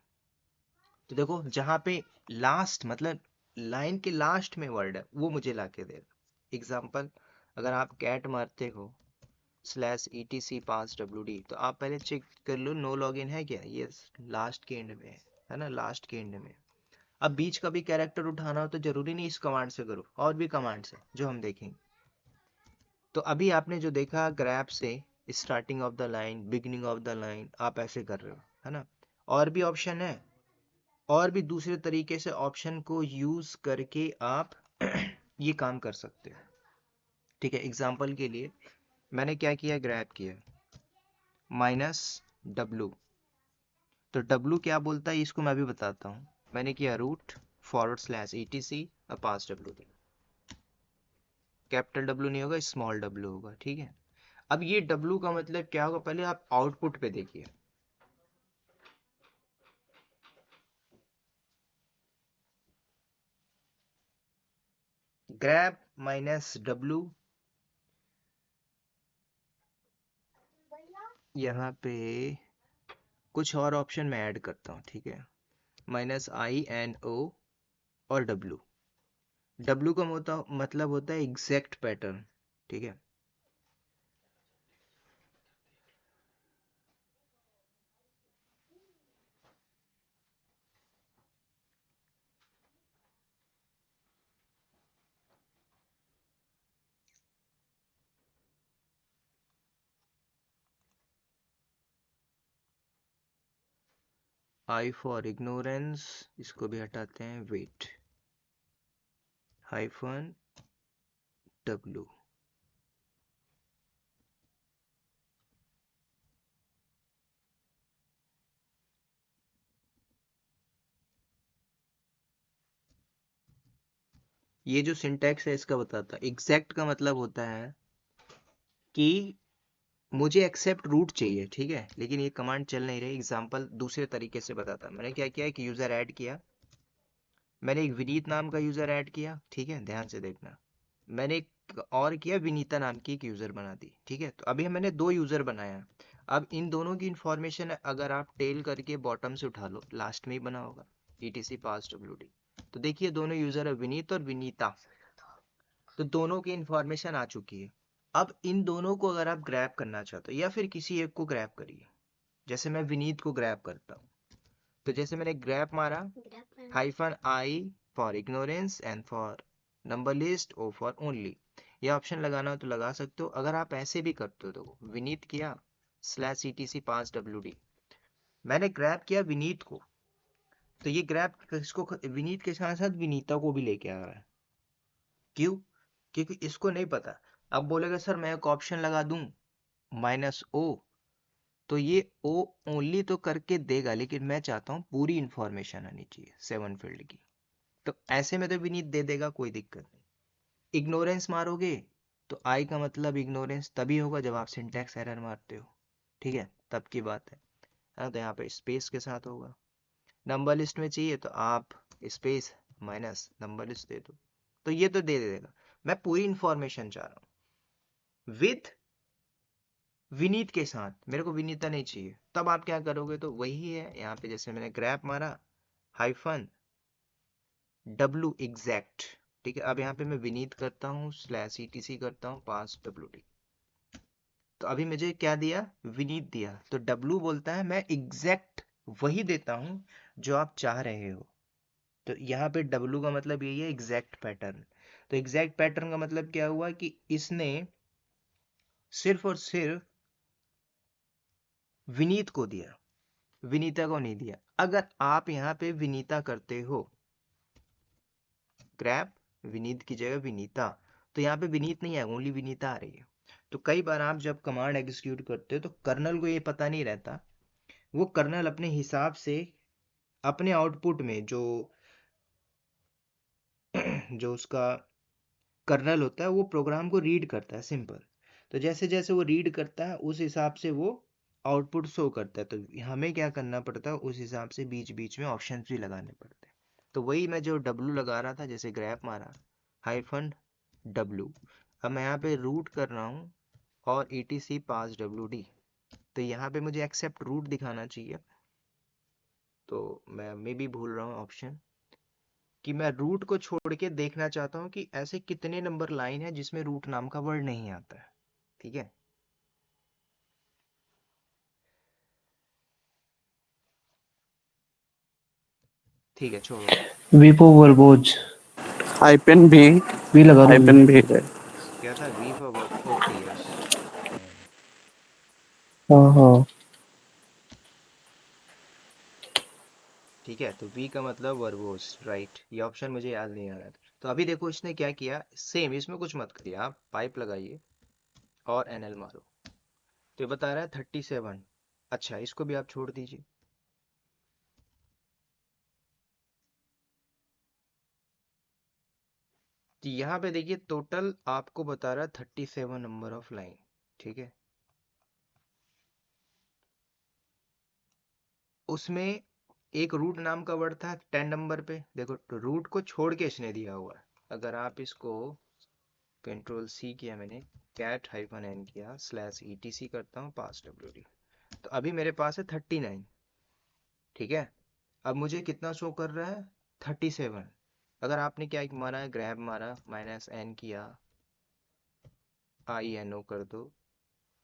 तो देखो जहाँ पे लास्ट मतलब लाइन के लास्ट में वर्ड है वो मुझे ला के देगा। एग्जाम्पल, अगर आप कैट मारते हो /etc pass wd, तो आप पहले चेक कर लो नो लॉगिन है क्या, यस, लास्ट के एंड में है ना, लास्ट के एंड में। अब बीच का भी कैरेक्टर उठाना हो तो जरूरी नहीं इस कमांड से करो, और भी कमांड्स है जो हम देखेंगे। तो अभी आपने जो देखा ग्रैब से starting of the line, beginning of the line, आप ऐसे कर रहे हो, है ना। और भी ऑप्शन है, और भी दूसरे तरीके से ऑप्शन को यूज करके आप ये काम कर सकते हो। ठीक है, एग्जाम्पल के लिए मैंने क्या किया, ग्रैब किया -w, तो w क्या बोलता है इसको मैं भी बताता हूँ। मैंने किया √/etc और पास wd, कैपिटल W नहीं होगा, स्मॉल w होगा। ठीक है, अब ये w का मतलब क्या होगा, पहले आप आउटपुट पे देखिए। ग्रैब -w, यहाँ पे कुछ और ऑप्शन मैं ऐड करता हूँ। ठीक है, -INO और w, w का मतलब होता है एग्जैक्ट पैटर्न। ठीक है, I फॉर इग्नोरेंस, इसको भी हटाते हैं, वेट -w। ये जो सिंटैक्स है इसका बताता है, एग्जैक्ट का मतलब होता है कि मुझे एक्सेप्ट रूट चाहिए, ठीक है, लेकिन ये कमांड चल नहीं रही। एग्जांपल दूसरे तरीके से बताता, मैंने क्या किया, एक यूजर ऐड किया, मैंने एक विनीत नाम का यूजर ऐड किया। ठीक है, ध्यान से देखना, मैंने एक और किया, विनीता नाम की एक यूजर बना दी। ठीक है, तो अभी मैंने 2 यूजर बनाया। अब इन दोनों की इंफॉर्मेशन अगर आप टेल करके बॉटम से उठा लो, लास्ट में ही बना होगा etc pass wd, तो देखिए दोनों यूजर है विनीत और विनीता, तो दोनों की इंफॉर्मेशन आ चुकी है। अब इन दोनों को अगर आप ग्रैब करना चाहते हो या फिर किसी एक को ग्रैब करिए, जैसे मैं विनीत को ग्रैब करता हूँ, तो जैसे मैंने ग्रैब मारा, -I for ignorance, N for number list, O for only, ये ऑप्शन लगाना हो तो लगा सकते हो। अगर आप ऐसे भी करते हो तो विनीत किया /etc pass wd, मैंने ग्रैब किया विनीत को, तो ये ग्रैब इसको विनीत के साथ साथ विनीता को भी लेके आ रहा है। क्यों? क्योंकि इसको नहीं पता। अब बोलेगा सर मैं एक ऑप्शन लगा दूं -O, तो ये O ओनली तो करके देगा, लेकिन मैं चाहता हूँ पूरी इंफॉर्मेशन आनी चाहिए 7 फील्ड की, तो ऐसे में तो विनीत दे देगा, कोई दिक्कत नहीं। इग्नोरेंस मारोगे तो आई का मतलब इग्नोरेंस तभी होगा जब आप सिंटैक्स एरर मारते हो। ठीक है, तब की बात है ना, तो यहाँ पे स्पेस के साथ होगा। नंबर लिस्ट में चाहिए तो आप स्पेस माइनस नंबर लिस्ट दे दो, तो ये तो दे देगा। मैं पूरी इंफॉर्मेशन चाह रहा हूँ विथ विनीत के साथ, मेरे को विनीता नहीं चाहिए, तब आप क्या करोगे, तो वही है यहाँ पे, जैसे मैंने ग्रैप मारा -w एग्जैक्ट। ठीक है, अब यहाँ पे मैं विनीत करता हूँ /etc करता हूँ पास wd, तो अभी मुझे क्या दिया, विनीत दिया, तो w बोलता है मैं एग्जैक्ट वही देता हूँ जो आप चाह रहे हो, तो यहाँ पे w का मतलब यही है एग्जैक्ट पैटर्न। तो एग्जैक्ट पैटर्न का मतलब क्या हुआ कि इसने सिर्फ और सिर्फ विनीत को दिया, विनीता को नहीं दिया। अगर आप यहाँ पे विनीता करते हो, ग्रैप विनीत की जगह विनीता, तो यहाँ पे विनीत नहीं है, ओनली विनीता आ रही है। तो कई बार आप जब कमांड एग्जीक्यूट करते हो तो कर्नल को ये पता नहीं रहता, वो कर्नल अपने हिसाब से अपने आउटपुट में जो जो उसका कर्नल होता है वो प्रोग्राम को रीड करता है, सिंपल। तो जैसे जैसे वो रीड करता है उस हिसाब से वो आउटपुट शो करता है। तो हमें क्या करना पड़ता है, उस हिसाब से बीच बीच में ऑप्शन भी लगाने पड़ते हैं। तो वही मैं जो डब्लू लगा रहा था, जैसे ग्रैप मारा हाइफन डब्लू, अब मैं यहाँ पे रूट कर रहा हूँ और etc पास WD, तो यहाँ पे मुझे एक्सेप्ट रूट दिखाना चाहिए। तो मैं मे भी भूल रहा हूँ ऑप्शन, कि मैं रूट को छोड़ के देखना चाहता हूँ कि ऐसे कितने नंबर लाइन है जिसमें रूट नाम का वर्ड नहीं आता है। ठीक है, ठीक है, छोड़ो। वीपो वर्बोज हाइपन भी, वी लगा दो वी। हाइपन भी है। क्या था? V for verb, okay yes. हाँ हाँ ठीक है, तो वी का मतलब वर्बोस, राइट। ये ऑप्शन मुझे याद नहीं आ रहा था। तो अभी देखो इसने क्या किया, सेम इसमें कुछ मत करिए, आप पाइप लगाइए और NL मारो। तो ये बता रहा है 37। अच्छा, इसको भी आप छोड़ दीजिए। तो यहाँ पे देखिए टोटल आपको बता रहा है 37 नंबर ऑफ लाइन। ठीक है, उसमें एक रूट नाम का वर्ड था 10 नंबर पे। देखो तो रूट को छोड़ के इसने दिया हुआ है। अगर आप इसको कंट्रोल C किया मैंने, कैट हाइफन n किया, /etc करता हूँ पास WD, तो अभी मेरे पास है 39। ठीक है, अब मुझे कितना शो कर रहा है? 37। अगर आपने क्या मारा है, ग्रैब मारा, -n किया, INO कर दो,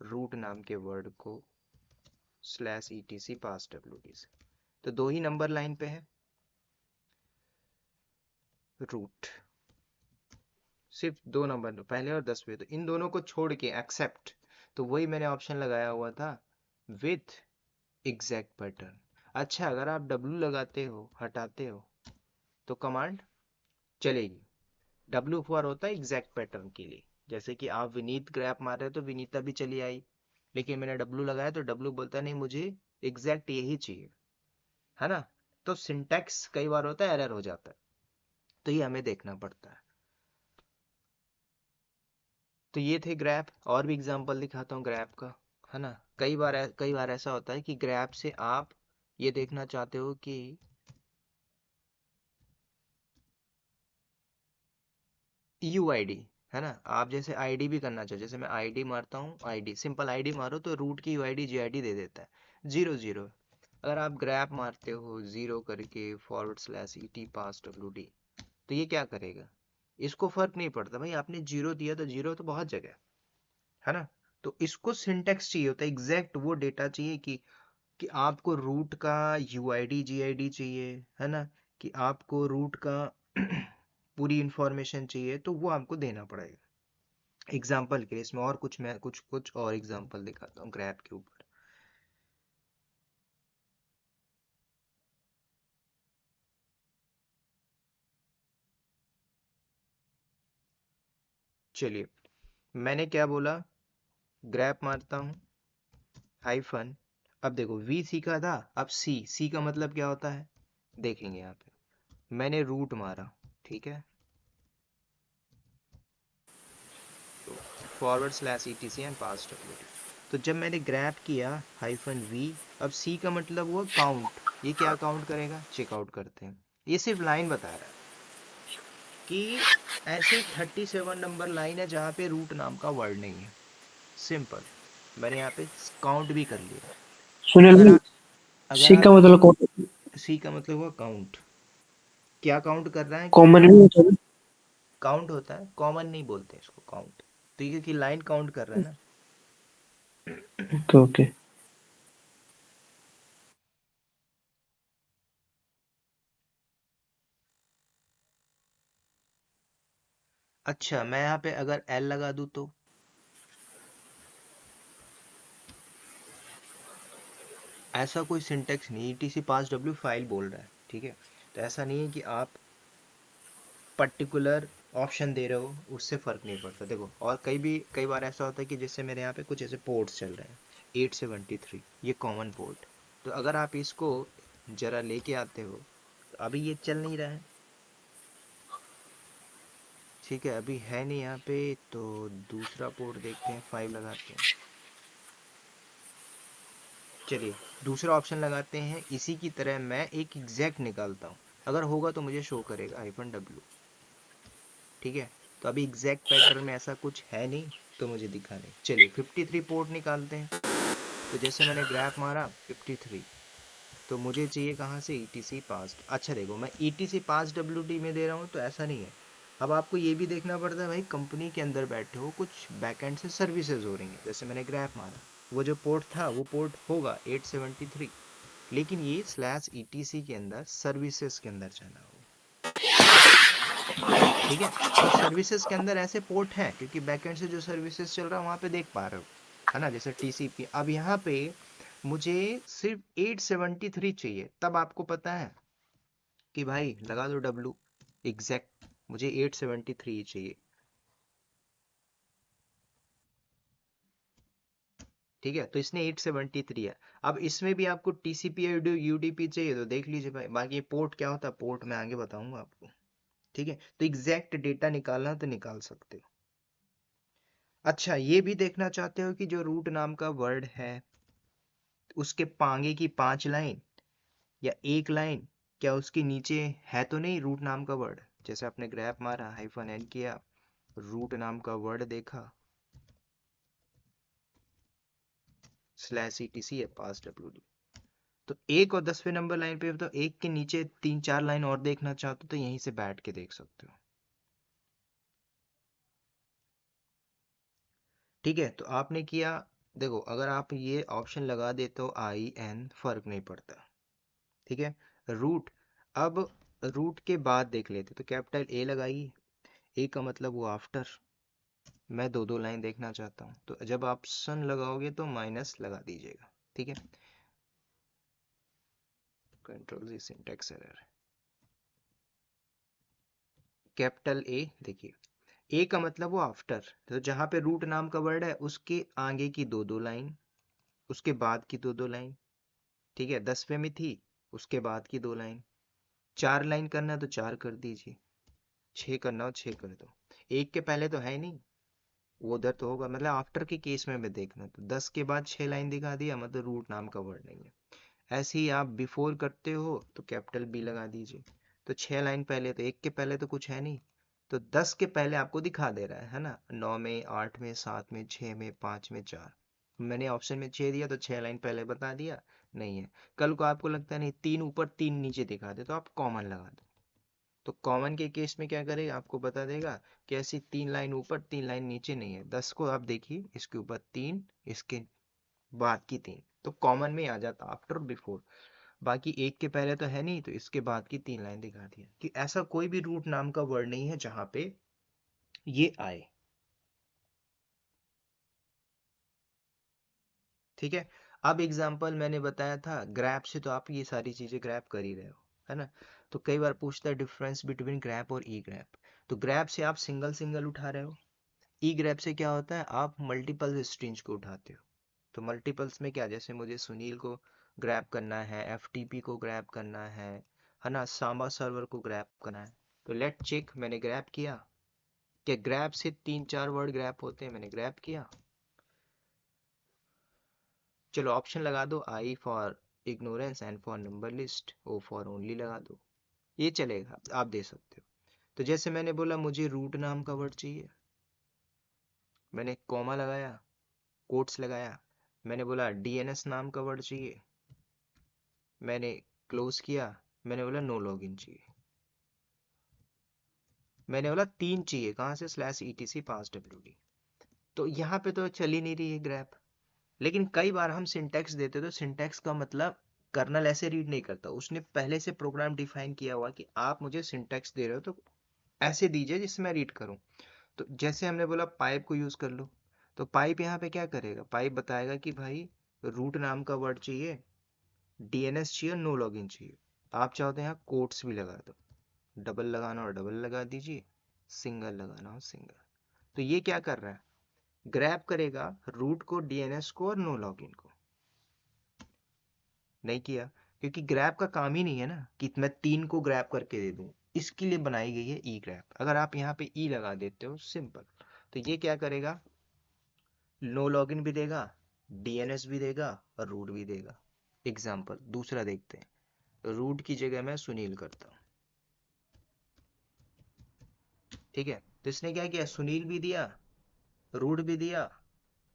रूट नाम के वर्ड को /etc पास WD से, तो दो ही नंबर लाइन पे है रूट, सिर्फ दो नंबर पहले और 10वें, तो इन दोनों को छोड़ के एक्सेप्ट, तो वही मैंने ऑप्शन लगाया हुआ था विथ एग्जैक्ट पैटर्न। अच्छा, अगर आप W लगाते हो, हटाते हो, तो कमांड चलेगी। W फॉर होता है एग्जैक्ट पैटर्न के लिए, जैसे कि आप विनीत ग्रैप मार रहे हो तो विनीता भी चली आई, लेकिन मैंने W लगाया तो W बोलता नहीं, मुझे एग्जैक्ट यही चाहिए, है ना। तो सिंटैक्स कई बार होता है एरर हो जाता है, तो ये हमें देखना पड़ता है। तो ये थे ग्रैप, और भी एग्जांपल दिखाता हूँ ग्रैप का, है ना। कई बार ऐसा होता है कि ग्रैप से आप ये देखना चाहते हो कि UID, है ना। आप जैसे ID भी करना चाहो, जैसे मैं ID मारता हूँ, ID सिंपल ID मारो तो रूट की UID GID दे देता है 00। अगर आप ग्रैप मारते हो 0 करके /ET पास WD, तो ये क्या करेगा, इसको फर्क नहीं पड़ता भाई, आपने 0 दिया तो 0 तो बहुत जगह है ना। तो इसको सिंटेक्स चाहिए होता है, एग्जैक्ट वो डेटा चाहिए कि आपको रूट का UID GID चाहिए, है ना, कि आपको रूट का पूरी इंफॉर्मेशन चाहिए, तो वो आपको देना पड़ेगा। एग्जाम्पल के लिए इसमें और कुछ, मैं कुछ और एग्जाम्पल दिखाता हूँ ग्रैप के ऊपर। चलिए, मैंने क्या बोला, ग्रैप मारता हूँ हाइफन, अब देखो V सीखा था, अब C का मतलब क्या होता है देखेंगे यहाँ पे। मैंने रूट मारा, ठीक है, तो /etc एंड पास WD, तो जब मैंने ग्रैप किया -V, अब C का मतलब हुआ काउंट। ये क्या काउंट करेगा, चेकआउट करते हैं। ये सिर्फ लाइन बता रहा है कि ऐसे 37 नंबर लाइन है जहाँ पे रूट नाम का वर्ड नहीं है, सिंपल। मैंने यहाँ पे काउंट भी कर लिया। सुनील अगर भाई, आ, अगर सी आप का मतलब कौन, C का मतलब हुआ काउंट। क्या काउंट कर रहा है कि कॉमन भी होता है? काउंट होता है, कॉमन नहीं बोलते इसको, काउंट। तो ये क्योंकि लाइन काउंट कर रहा है ना। Okay okay. अच्छा, मैं यहाँ पे अगर L लगा दूँ तो ऐसा कोई सिंटेक्स नहीं, etc पास डब्ल्यू फाइल बोल रहा है, ठीक है। तो ऐसा नहीं है कि आप पर्टिकुलर ऑप्शन दे रहे हो, उससे फर्क नहीं पड़ता। देखो, और कई बार ऐसा होता है कि जैसे मेरे यहाँ पे कुछ ऐसे पोर्ट्स चल रहे हैं 873, ये कॉमन पोर्ट। तो अगर आप इसको जरा लेके आते हो, तो अभी ये चल नहीं रहा है, ठीक है, अभी है नहीं यहाँ पे, तो दूसरा पोर्ट देखते हैं, 5 लगाते हैं। चलिए दूसरा ऑप्शन लगाते हैं, इसी की तरह मैं एक एग्जैक्ट निकालता हूँ, अगर होगा तो मुझे शो करेगा -w, ठीक है। तो अभी एग्जैक्ट पैटर्न में ऐसा कुछ है नहीं, तो मुझे दिखा नहीं। चलिए 53 पोर्ट निकालते हैं। तो जैसे मैंने ग्राफ मारा 53, तो मुझे चाहिए कहाँ से, ETC पास। अच्छा देखो, मैं ETC पास WD में दे रहा हूँ, तो ऐसा नहीं है। अब आपको ये भी देखना पड़ता है भाई, कंपनी के अंदर बैठे हो, कुछ बैकएंड से सर्विसेज हो रही हैं। जैसे मैंने ग्राफ मारा, वो जो पोर्ट था वो पोर्ट होगा 873, लेकिन ये /ETC के अंदर सर्विसेज के अंदर जाना होगा, ठीक है। तो सर्विसेज के अंदर ऐसे पोर्ट हैं, क्योंकि बैकएंड से जो सर्विसेज चल रहा है वहां पे देख पा रहे हो, है ना, जैसे TCP। अब यहाँ पे मुझे सिर्फ 873 चाहिए, तब आपको पता है कि भाई लगा दो W, एग्जैक्ट मुझे 873 ही चाहिए, ठीक है। तो इसने 873 है। अब इसमें भी आपको TCP या UDP चाहिए, तो देख लीजिए भाई, बाकी पोर्ट क्या होता है, पोर्ट मैं आगे बताऊंगा आपको, ठीक है। तो एग्जैक्ट डेटा निकालना तो निकाल सकते हो। अच्छा, ये भी देखना चाहते हो कि जो रूट नाम का वर्ड है, उसके पांगे की 5 लाइन या 1 लाइन, क्या उसके नीचे है तो नहीं रूट नाम का वर्ड। जैसे आपने ग्रैप मारा, -n किया, रूट नाम का वर्ड देखा, /etc है पास WD। तो 1 और 10वें नंबर लाइन पे, तो 1 के नीचे 3-4 लाइन और देखना चाहते हो, तो यहीं से बैठ के देख सकते हो, ठीक है। तो आपने किया, देखो अगर आप ये ऑप्शन लगा देते हो IN, फर्क नहीं पड़ता, ठीक है। रूट, अब रूट के बाद देख लेते, तो कैपिटल A लगाइए, A का मतलब वो आफ्टर, मैं 2-2 लाइन देखना चाहता हूँ, तो जब ऑप्शन लगाओगे तो माइनस लगा दीजिएगा, ठीक है। कंट्रोल जी, सिंटैक्स एरर। कैपिटल A देखिए, A का मतलब वो आफ्टर, तो जहां पे रूट नाम का वर्ड है उसके आगे की 2-2 लाइन, उसके बाद की 2-2 लाइन, ठीक है। 10वें में थी, उसके बाद की 2 लाइन, 4 लाइन करना है तो 4 कर दीजिए, 6 करना हो 6 कर दो। 1 के पहले तो है नहीं, वो उधर तो होगा, मतलब आफ्टर के केस में मैं देखना, तो 10 के बाद 6 लाइन दिखा दिया, मतलब रूट नाम का वर्ड नहीं है। ऐसे ही आप बिफोर करते हो तो कैपिटल B लगा दीजिए, तो 6 लाइन पहले, तो 1 के पहले तो कुछ है नहीं, तो 10 के पहले आपको दिखा दे रहा है ना, 9 में, 8 में, 7 में, 6 में, 5 में, 4। मैंने ऑप्शन में 6 दिया, तो 6 लाइन पहले बता दिया, नहीं है। कल को आपको लगता नहीं 3 ऊपर 3 नीचे दिखा दे, तो आप कॉमन लगा दो। तो कॉमन के केस में क्या करेगा, आपको बता देगा कि ऐसी 3 लाइन ऊपर 3 लाइन नीचे नहीं है। 10 को आप देखिए, इसके ऊपर 3, इसके बाद की 3, तो कॉमन में आ जाता आफ्टर बिफोर। बाकी 1 के पहले तो है नहीं, तो इसके बाद की 3 लाइन दिखा दिया। कि ऐसा कोई भी रूट नाम का वर्ड नहीं है जहां पे ये आए, ठीक है। अब एग्जाम्पल मैंने बताया था ग्रैप से, तो आप ये सारी चीजें ग्रैप कर ही रहे हो, है ना। तो कई बार पूछता है डिफरेंस बिटवीन ग्रैप और ई ग्रैप। तो ग्रैप से आप सिंगल सिंगल उठा रहे हो, ई ग्रैप से क्या होता है, आप मल्टीपल स्ट्रिंग्स को उठाते हो। तो मल्टीपल्स में क्या, जैसे मुझे सुनील को ग्रैप करना है, FTP को ग्रैप करना है ना, सांबा सर्वर को ग्रैप करना है। तो लेट चेक, मैंने ग्रैप किया, क्या ग्रैप से 3-4 वर्ड ग्रैप होते हैं, मैंने ग्रैप किया। चलो ऑप्शन लगा दो, I for ignorance, N for number list, O for only लगा दो, ये चलेगा, आप दे सकते हो। तो जैसे मैंने बोला मुझे रूट नाम का वर्ड चाहिए, मैंने कॉमा लगाया, कोट्स लगाया। मैंने बोला DNS नाम का वर्ड चाहिए, मैंने क्लोज किया। मैंने बोला नो लॉगिन चाहिए, मैंने बोला 3 चाहिए, कहाँ से, /etc पास WD। तो यहाँ पे तो चल ही नहीं रही है ग्रैप। लेकिन कई बार हम सिंटैक्स देते, तो सिंटैक्स का मतलब कर्नल ऐसे रीड नहीं करता, उसने पहले से प्रोग्राम डिफाइन किया हुआ कि आप मुझे सिंटैक्स दे रहे हो तो ऐसे दीजिए जिससे मैं रीड करूं। तो जैसे हमने बोला पाइप को यूज कर लो, तो पाइप यहाँ पे क्या करेगा, पाइप बताएगा कि भाई रूट नाम का वर्ड चाहिए, डीएनएस चाहिए, नो लॉगिन चाहिए। आप चाहते हैं कोट्स भी लगा दो, डबल लगाना और डबल लगा दीजिए, सिंगल लगाना हो सिंगल। तो ये क्या कर रहा है, ग्रैब करेगा रूट को, डीएनएस को और नो लॉगिन को। नहीं किया, क्योंकि ग्रैब का काम ही नहीं है ना कि मैं 3 को ग्रैब करके दे दूं, इसके लिए बनाई गई है ई ग्रैब। अगर आप यहाँ पे ई लगा देते हो सिंपल, तो ये क्या करेगा, नो लॉगिन भी देगा, डीएनएस भी देगा और रूट भी देगा। एग्जाम्पल दूसरा देखते हैं, रूट की जगह मैं सुनील करता हूँ, ठीक है। तो इसने क्या किया, सुनील भी दिया, रूट भी दिया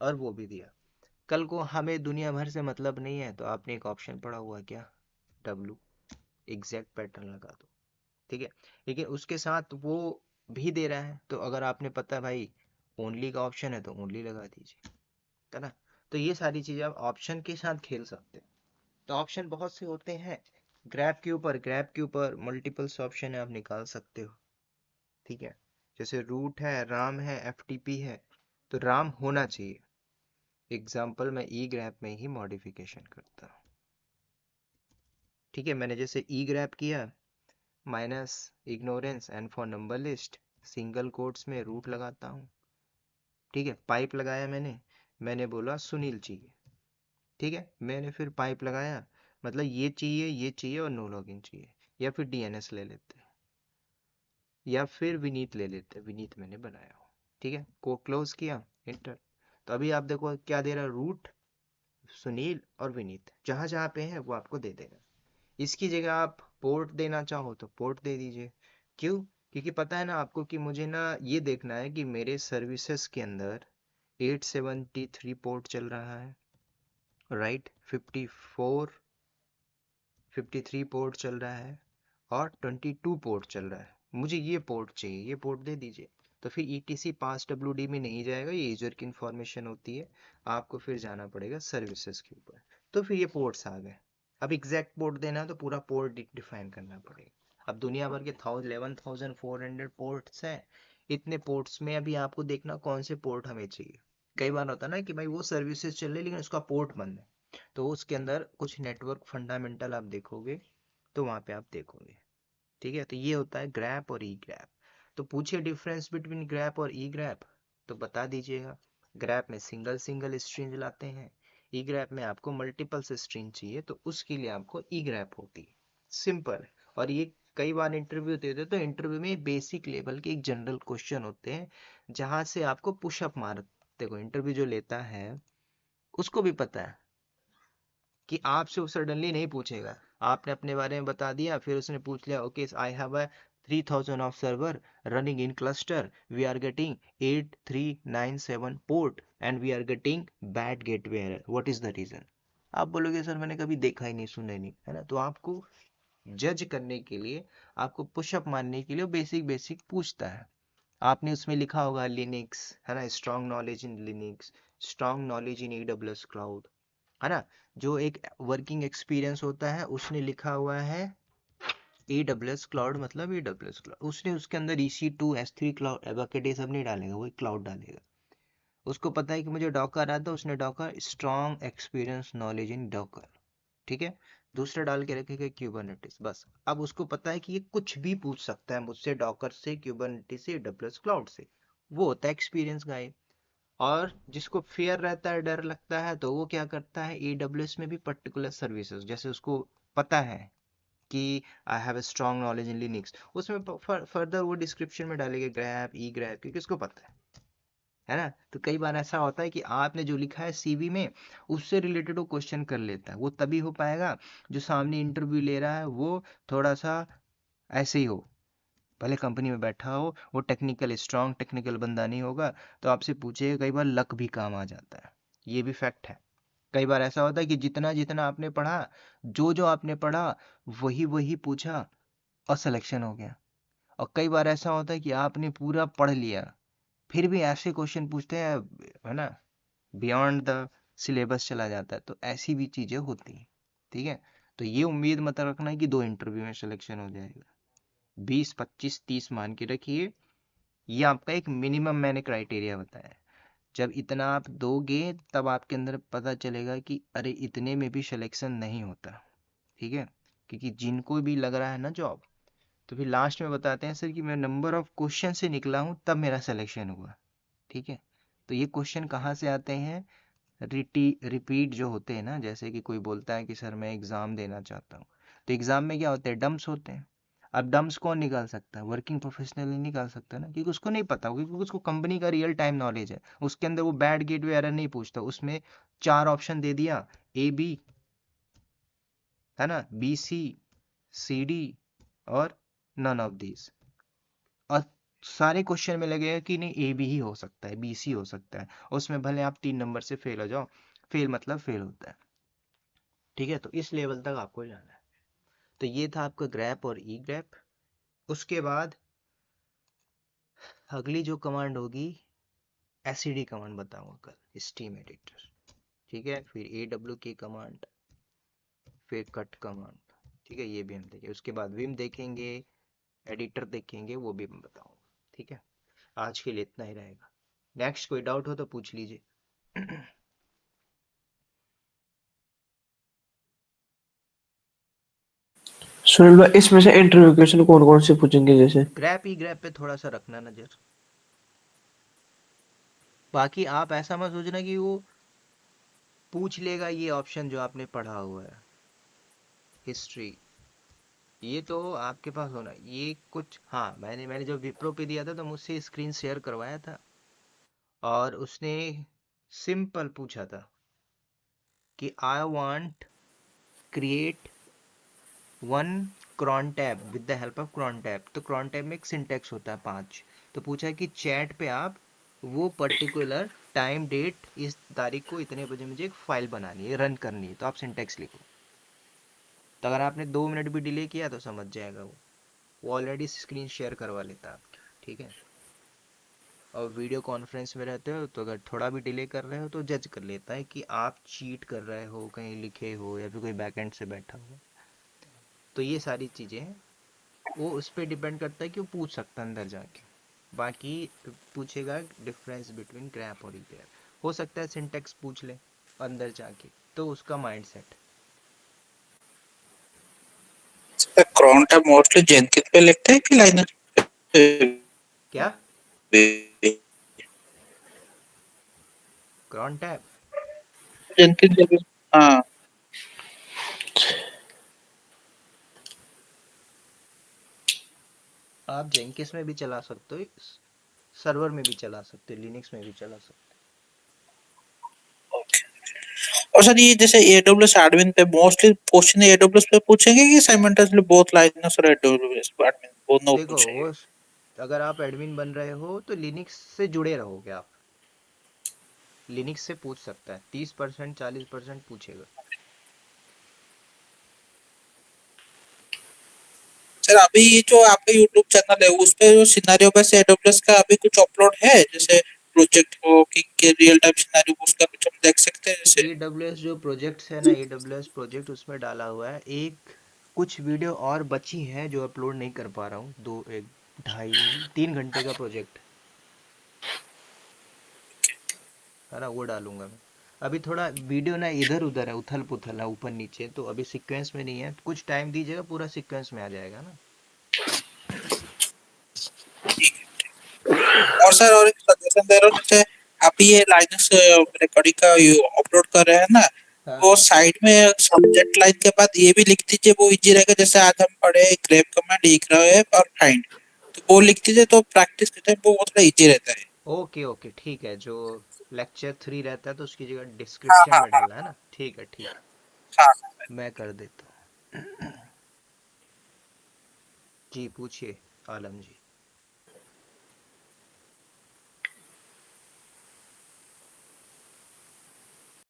और वो भी दिया। कल को हमें दुनिया भर से मतलब नहीं है तो आपने एक ऑप्शन पढ़ा हुआ क्या, डब्लू, एग्जैक्ट पैटर्न लगा दो, ठीक है। लेकिन उसके साथ वो भी दे रहा है, तो अगर आपने पता है भाई ओनली का ऑप्शन है तो ओनली लगा दीजिए, है ना। तो ये सारी चीजें आप ऑप्शन के साथ खेल सकते हैं। तो ऑप्शन बहुत से होते हैं, ग्रैब के ऊपर मल्टीपल्स ऑप्शन है, आप निकाल सकते हो, ठीक है। जैसे रूट है, राम है, एफटीपी है, तो राम होना चाहिए। एग्जाम्पल मैं ई ग्रैब में ही मॉडिफिकेशन करता हूँ, ठीक है। मैंने जैसे ई ग्रैब किया, minus ignorance and for number list, single quotes में रूट लगाता हूँ, ठीक है। पाइप लगाया मैंने बोला सुनील चाहिए, ठीक है। मैंने फिर पाइप लगाया, मतलब ये चाहिए और नो लॉगिन चाहिए, या फिर डीएनएस ले लेते हैं, या फिर विनीत ले लेते हैं, विनीत मैंने बनाया हो, ठीक है। को क्लोज किया, इंटर। तो अभी आप देखो क्या दे रहा है, रूट, सुनील और विनीत, जहां जहां पे है वो आपको दे देगा। इसकी जगह आप पोर्ट देना चाहो तो पोर्ट दे दीजिए। क्यों, क्योंकि पता है ना आपको कि मुझे ना ये देखना है कि मेरे सर्विसेज के अंदर 873 पोर्ट चल रहा है, राइट, 53 पोर्ट चल रहा है और 22 पोर्ट चल रहा है। मुझे ये पोर्ट चाहिए, ये पोर्ट दे दीजिए। तो फिर ETC पास WD में नहीं जाएगा, ये यूजर की इंफॉर्मेशन होती है, आपको फिर जाना पड़ेगा सर्विसेज के ऊपर। तो फिर ये पोर्ट्स आ गए। अब एग्जैक्ट पोर्ट देना है तो पूरा पोर्ट डिफाइन करना पड़ेगा। अब दुनिया भर के 11,400 पोर्ट्स हैं, इतने पोर्ट्स में अभी आपको देखना कौन से पोर्ट हमें चाहिए। कई बार होता है ना कि भाई वो सर्विसेज चल रही लेकिन उसका पोर्ट बंद है, तो उसके अंदर कुछ नेटवर्क फंडामेंटल आप देखोगे, तो वहां पे आप देखोगे, ठीक है। तो ये होता है ग्रैप और ई ग्रैप। तो पूछिए डिफरेंस बिटवीन ग्रैप और ई ग्रैप, तो बता दीजिएगा। ग्रैप में सिंगल सिंगल स्ट्रिंग लाते हैं, ई ग्रैप में आपको मल्टीपल से स्ट्रिंग चाहिए, तो उसके लिए आपको ई ग्रैप होती है, सिंपल। और ये कई बार इंटरव्यू देते तो इंटरव्यू में बेसिक लेवल के एक जनरल क्वेश्चन होते हैं, जहां से आपको पुशअप मारते को इंटरव्यू जो लेता है उसको भी पता है कि आपसे वो सडनली नहीं पूछेगा। आपने अपने बारे में बता दिया, फिर उसने पूछ लिया okay I have a 3000 of server running in cluster, we are getting 8397 port and we are getting bad gateway error, what is the reason. आप बोलोगे सर मैंने कभी देखा ही नहीं, सुना ही नहीं, है ना। तो आपको जज करने के लिए, आपको पुशअप मारने के लिए बेसिक बेसिक पूछता है। आपने उसमें लिखा होगा लिनक्स, है ना, strong knowledge in Linux, strong knowledge in AWS cloud, है ना। जो एक वर्किंग एक्सपीरियंस होता है उसने लिखा हुआ है AWS क्लाउड, मतलब AWS क्लाउड, उसने उसके अंदर EC2 S3 क्लाउड एबकेट ये सब नहीं डालेगा, वो क्लाउड डालेगा। उसको पता है कि मुझे डॉकर आता है, उसने Docker strong experience knowledge in Docker, ठीक है। दूसरा डाल के रखेगा क्यूबरनेटिस, बस। अब उसको पता है कि ये कुछ भी पूछ सकता है मुझसे, डॉकर से, क्यूबरनेटिस से, AWS क्लाउड से, वो होता है एक्सपीरियंस गाइड। और जिसको फेयर रहता है, डर लगता है, तो वो क्या करता है, AWS में भी पर्टिकुलर सर्विसेज, जैसे उसको पता है कि आई have a strong knowledge in Linux, उसमें फर्दर वो डिस्क्रिप्शन में डालेगा ग्रैप, ई ग्रैप, क्योंकि उसको पता है ना। तो कई बार ऐसा होता है कि आपने जो लिखा है CV में उससे रिलेटेड वो क्वेश्चन कर लेता है, वो तभी हो पाएगा जो सामने इंटरव्यू ले रहा है वो थोड़ा सा ऐसे ही हो, भले कंपनी में बैठा हो, वो टेक्निकल स्ट्रॉन्ग टेक्निकल बंदा नहीं होगा, तो आपसे पूछेगा। कई बार लक भी काम आ जाता है, ये भी फैक्ट है। कई बार ऐसा होता है कि जितना जितना आपने पढ़ा, जो जो आपने पढ़ा वही वही पूछा और सिलेक्शन हो गया। और कई बार ऐसा होता है कि आपने पूरा पढ़ लिया, फिर भी ऐसे क्वेश्चन पूछते हैं, है ना, बियॉन्ड द सिलेबस चला जाता है, तो ऐसी भी चीजें होती हैं, ठीक है। तो ये उम्मीद मत रखना कि 2 इंटरव्यू में सिलेक्शन हो जाएगा, 20 25 30 मान के रखिए। ये आपका एक मिनिमम मैंने क्राइटेरिया बताया है। जब इतना आप दोगे तब आपके अंदर पता चलेगा कि अरे इतने में भी सिलेक्शन नहीं होता, ठीक है, क्योंकि जिनको भी लग रहा है ना जॉब, तो फिर लास्ट में बताते हैं सर कि मैं नंबर ऑफ क्वेश्चन से निकला हूँ तब मेरा सिलेक्शन हुआ। ठीक है, तो ये क्वेश्चन कहाँ से आते हैं, रिपीट जो होते हैं ना, जैसे कि कोई बोलता है कि सर मैं एग्ज़ाम देना चाहता हूँ, तो एग्ज़ाम में क्या होते हैं, डम्स होते हैं। अब डम्स कौन निकाल सकता है, वर्किंग प्रोफेशनल नहीं निकाल सकता ना, क्योंकि उसको नहीं पता, क्योंकि उसको कंपनी का रियल टाइम नॉलेज है, उसके अंदर वो बैड गेटवे एरर नहीं पूछता, उसमें 4 ऑप्शन दे दिया, ए बी, है ना, बी सी, सी डी और नन ऑफ दीज, और सारे क्वेश्चन में लगेगा कि नहीं ए बी ही हो सकता है, बी सी हो सकता है, उसमें भले आप 3 नंबर से फेल हो जाओ, फेल मतलब फेल होता है। ठीक है, तो इस लेवल तक आपको जाना है। तो ये था आपका ग्रैप और ई ग्रैप। उसके बाद अगली जो कमांड होगी, एसईडी कमांड बताऊंगा कल, स्टीम एडिटर। ठीक है, फिर ए डब्ल्यू की कमांड, फिर कट कमांड। ठीक है, ये भी हम देखेंगे। उसके बाद विम देखेंगे, एडिटर देखेंगे, वो भी मैं बताऊंगा। ठीक है, आज के लिए इतना ही रहेगा। नेक्स्ट कोई डाउट हो तो पूछ लीजिए। सुनील भाई, इसमें से इंटरव्यू क्वेश्चन कौन कौन से पूछेंगे जैसे? ग्रैप ई ग्रैप पे थोड़ा सा रखना नजर। बाकी आप ऐसा मत सोचना कि वो पूछ लेगा ये ऑप्शन जो आपने पढ़ा हुआ है, हिस्ट्री, ये तो आपके पास होना। ये कुछ, हाँ, मैंने जब विप्रो पे दिया था तो मुझसे स्क्रीन शेयर करवाया था, और उसने सिंपल पूछा था कि I want create one crontab with the help of crontab. तो क्रॉन टैब में एक सिंटेक्स होता है 5, तो पूछा है कि चैट पे आप वो पर्टिकुलर टाइम डेट, इस तारीख को इतने बजे मुझे एक फाइल बनानी है, रन करनी है, तो आप सिंटेक्स लिखो। तो अगर आपने 2 मिनट भी डिले किया तो समझ जाएगा वो ऑलरेडी स्क्रीन शेयर करवा लेता है आपकी। ठीक है, और वीडियो कॉन्फ्रेंस में रहते हो तो अगर थोड़ा भी डिले कर रहे हो तो जज कर लेता है कि आप चीट कर रहे हो, कहीं लिखे हो, या फिर कोई बैकएंड से बैठा हो। तो ये सारी चीज़ें हैं, वो उस पर डिपेंड करता है कि वो पूछ सकता है अंदर जाके। बाकी पूछेगा डिफरेंस बिटवीन ग्रैप और ईग्रैप, हो सकता है सिंटेक्स पूछ ले अंदर जाके, तो उसका mindset. Crontab mostly Jenkins पे लिखते हैं कि लाइनक्स क्या पे? Crohn tab? जेनकिंस, हाँ। आप जेंकिस में भी चला सकते हो, सर्वर में भी चला सकते हो, लिनक्स में भी चला सकते और सर ये जैसे AWS एडमिन पे मोस्टली क्वेश्चन AWS पे पूछेंगे कि साइमल्टेनियसली बोथ लाइनक्स और AWS एडमिन हो। दोनों देखो पूछेंगे? वो, अगर आप एडमिन बन रहे हो तो लिनक्स से जुड़े रहोगे आप, लिनक्स से पूछ सकता है, 30% 40% पूछेगा। सर अभी ये जो आपका YouTube चैनल है उस पे जो सिनेरियो बेस AWS का अभी कुछ अपलोड है, जैसे प्रोजेक्ट हो कि रियल टाइम सिनेरियो उसका कुछ हम देख सकते हैं जैसे? AWS जो प्रोजेक्ट्स है ना, AWS प्रोजेक्ट उसमें डाला हुआ है। एक कुछ वीडियो और बची हैं जो अपलोड नहीं कर पा रहा हूँ, 2 1 2.5 3 घंटे का प्रोजेक्ट है ना, वो डालूंगा मैं। अभी थोड़ा वीडियो ना इधर उधर है, उथल पुथल है, ऊपर नीचे, तो अभी सीक्वेंस में नहीं है, कुछ टाइम दीजिएगा, पूरा सीक्वेंस में आ जाएगा ना। और सर और एक सजेशन दे रहा हूँ, जैसे आप ये लाइनक्स रिकॉर्डिंग का अपलोड कर रहे हैं ना, हाँ वो हाँ, साइड में सब्जेक्ट लाइन के बाद ये भी लिख दीजिए, वो इजी रहेगा। जैसे आज हम पढ़े ग्रेप कमांड लिख रहे हैं और फाइंड, तो वो लिख दीजिए तो प्रैक्टिस करते हैं वो थोड़ा इजी रहता है। ओके ओके, ठीक है। जो लेक्चर 3 रहता है तो उसकी जगह हाँ डिस्क्रिप्शन हाँ में हाँ डालना है ना, ठीक है ठीक है, हाँ। मैं कर देता हूँ। जी पूछिए आलम जी।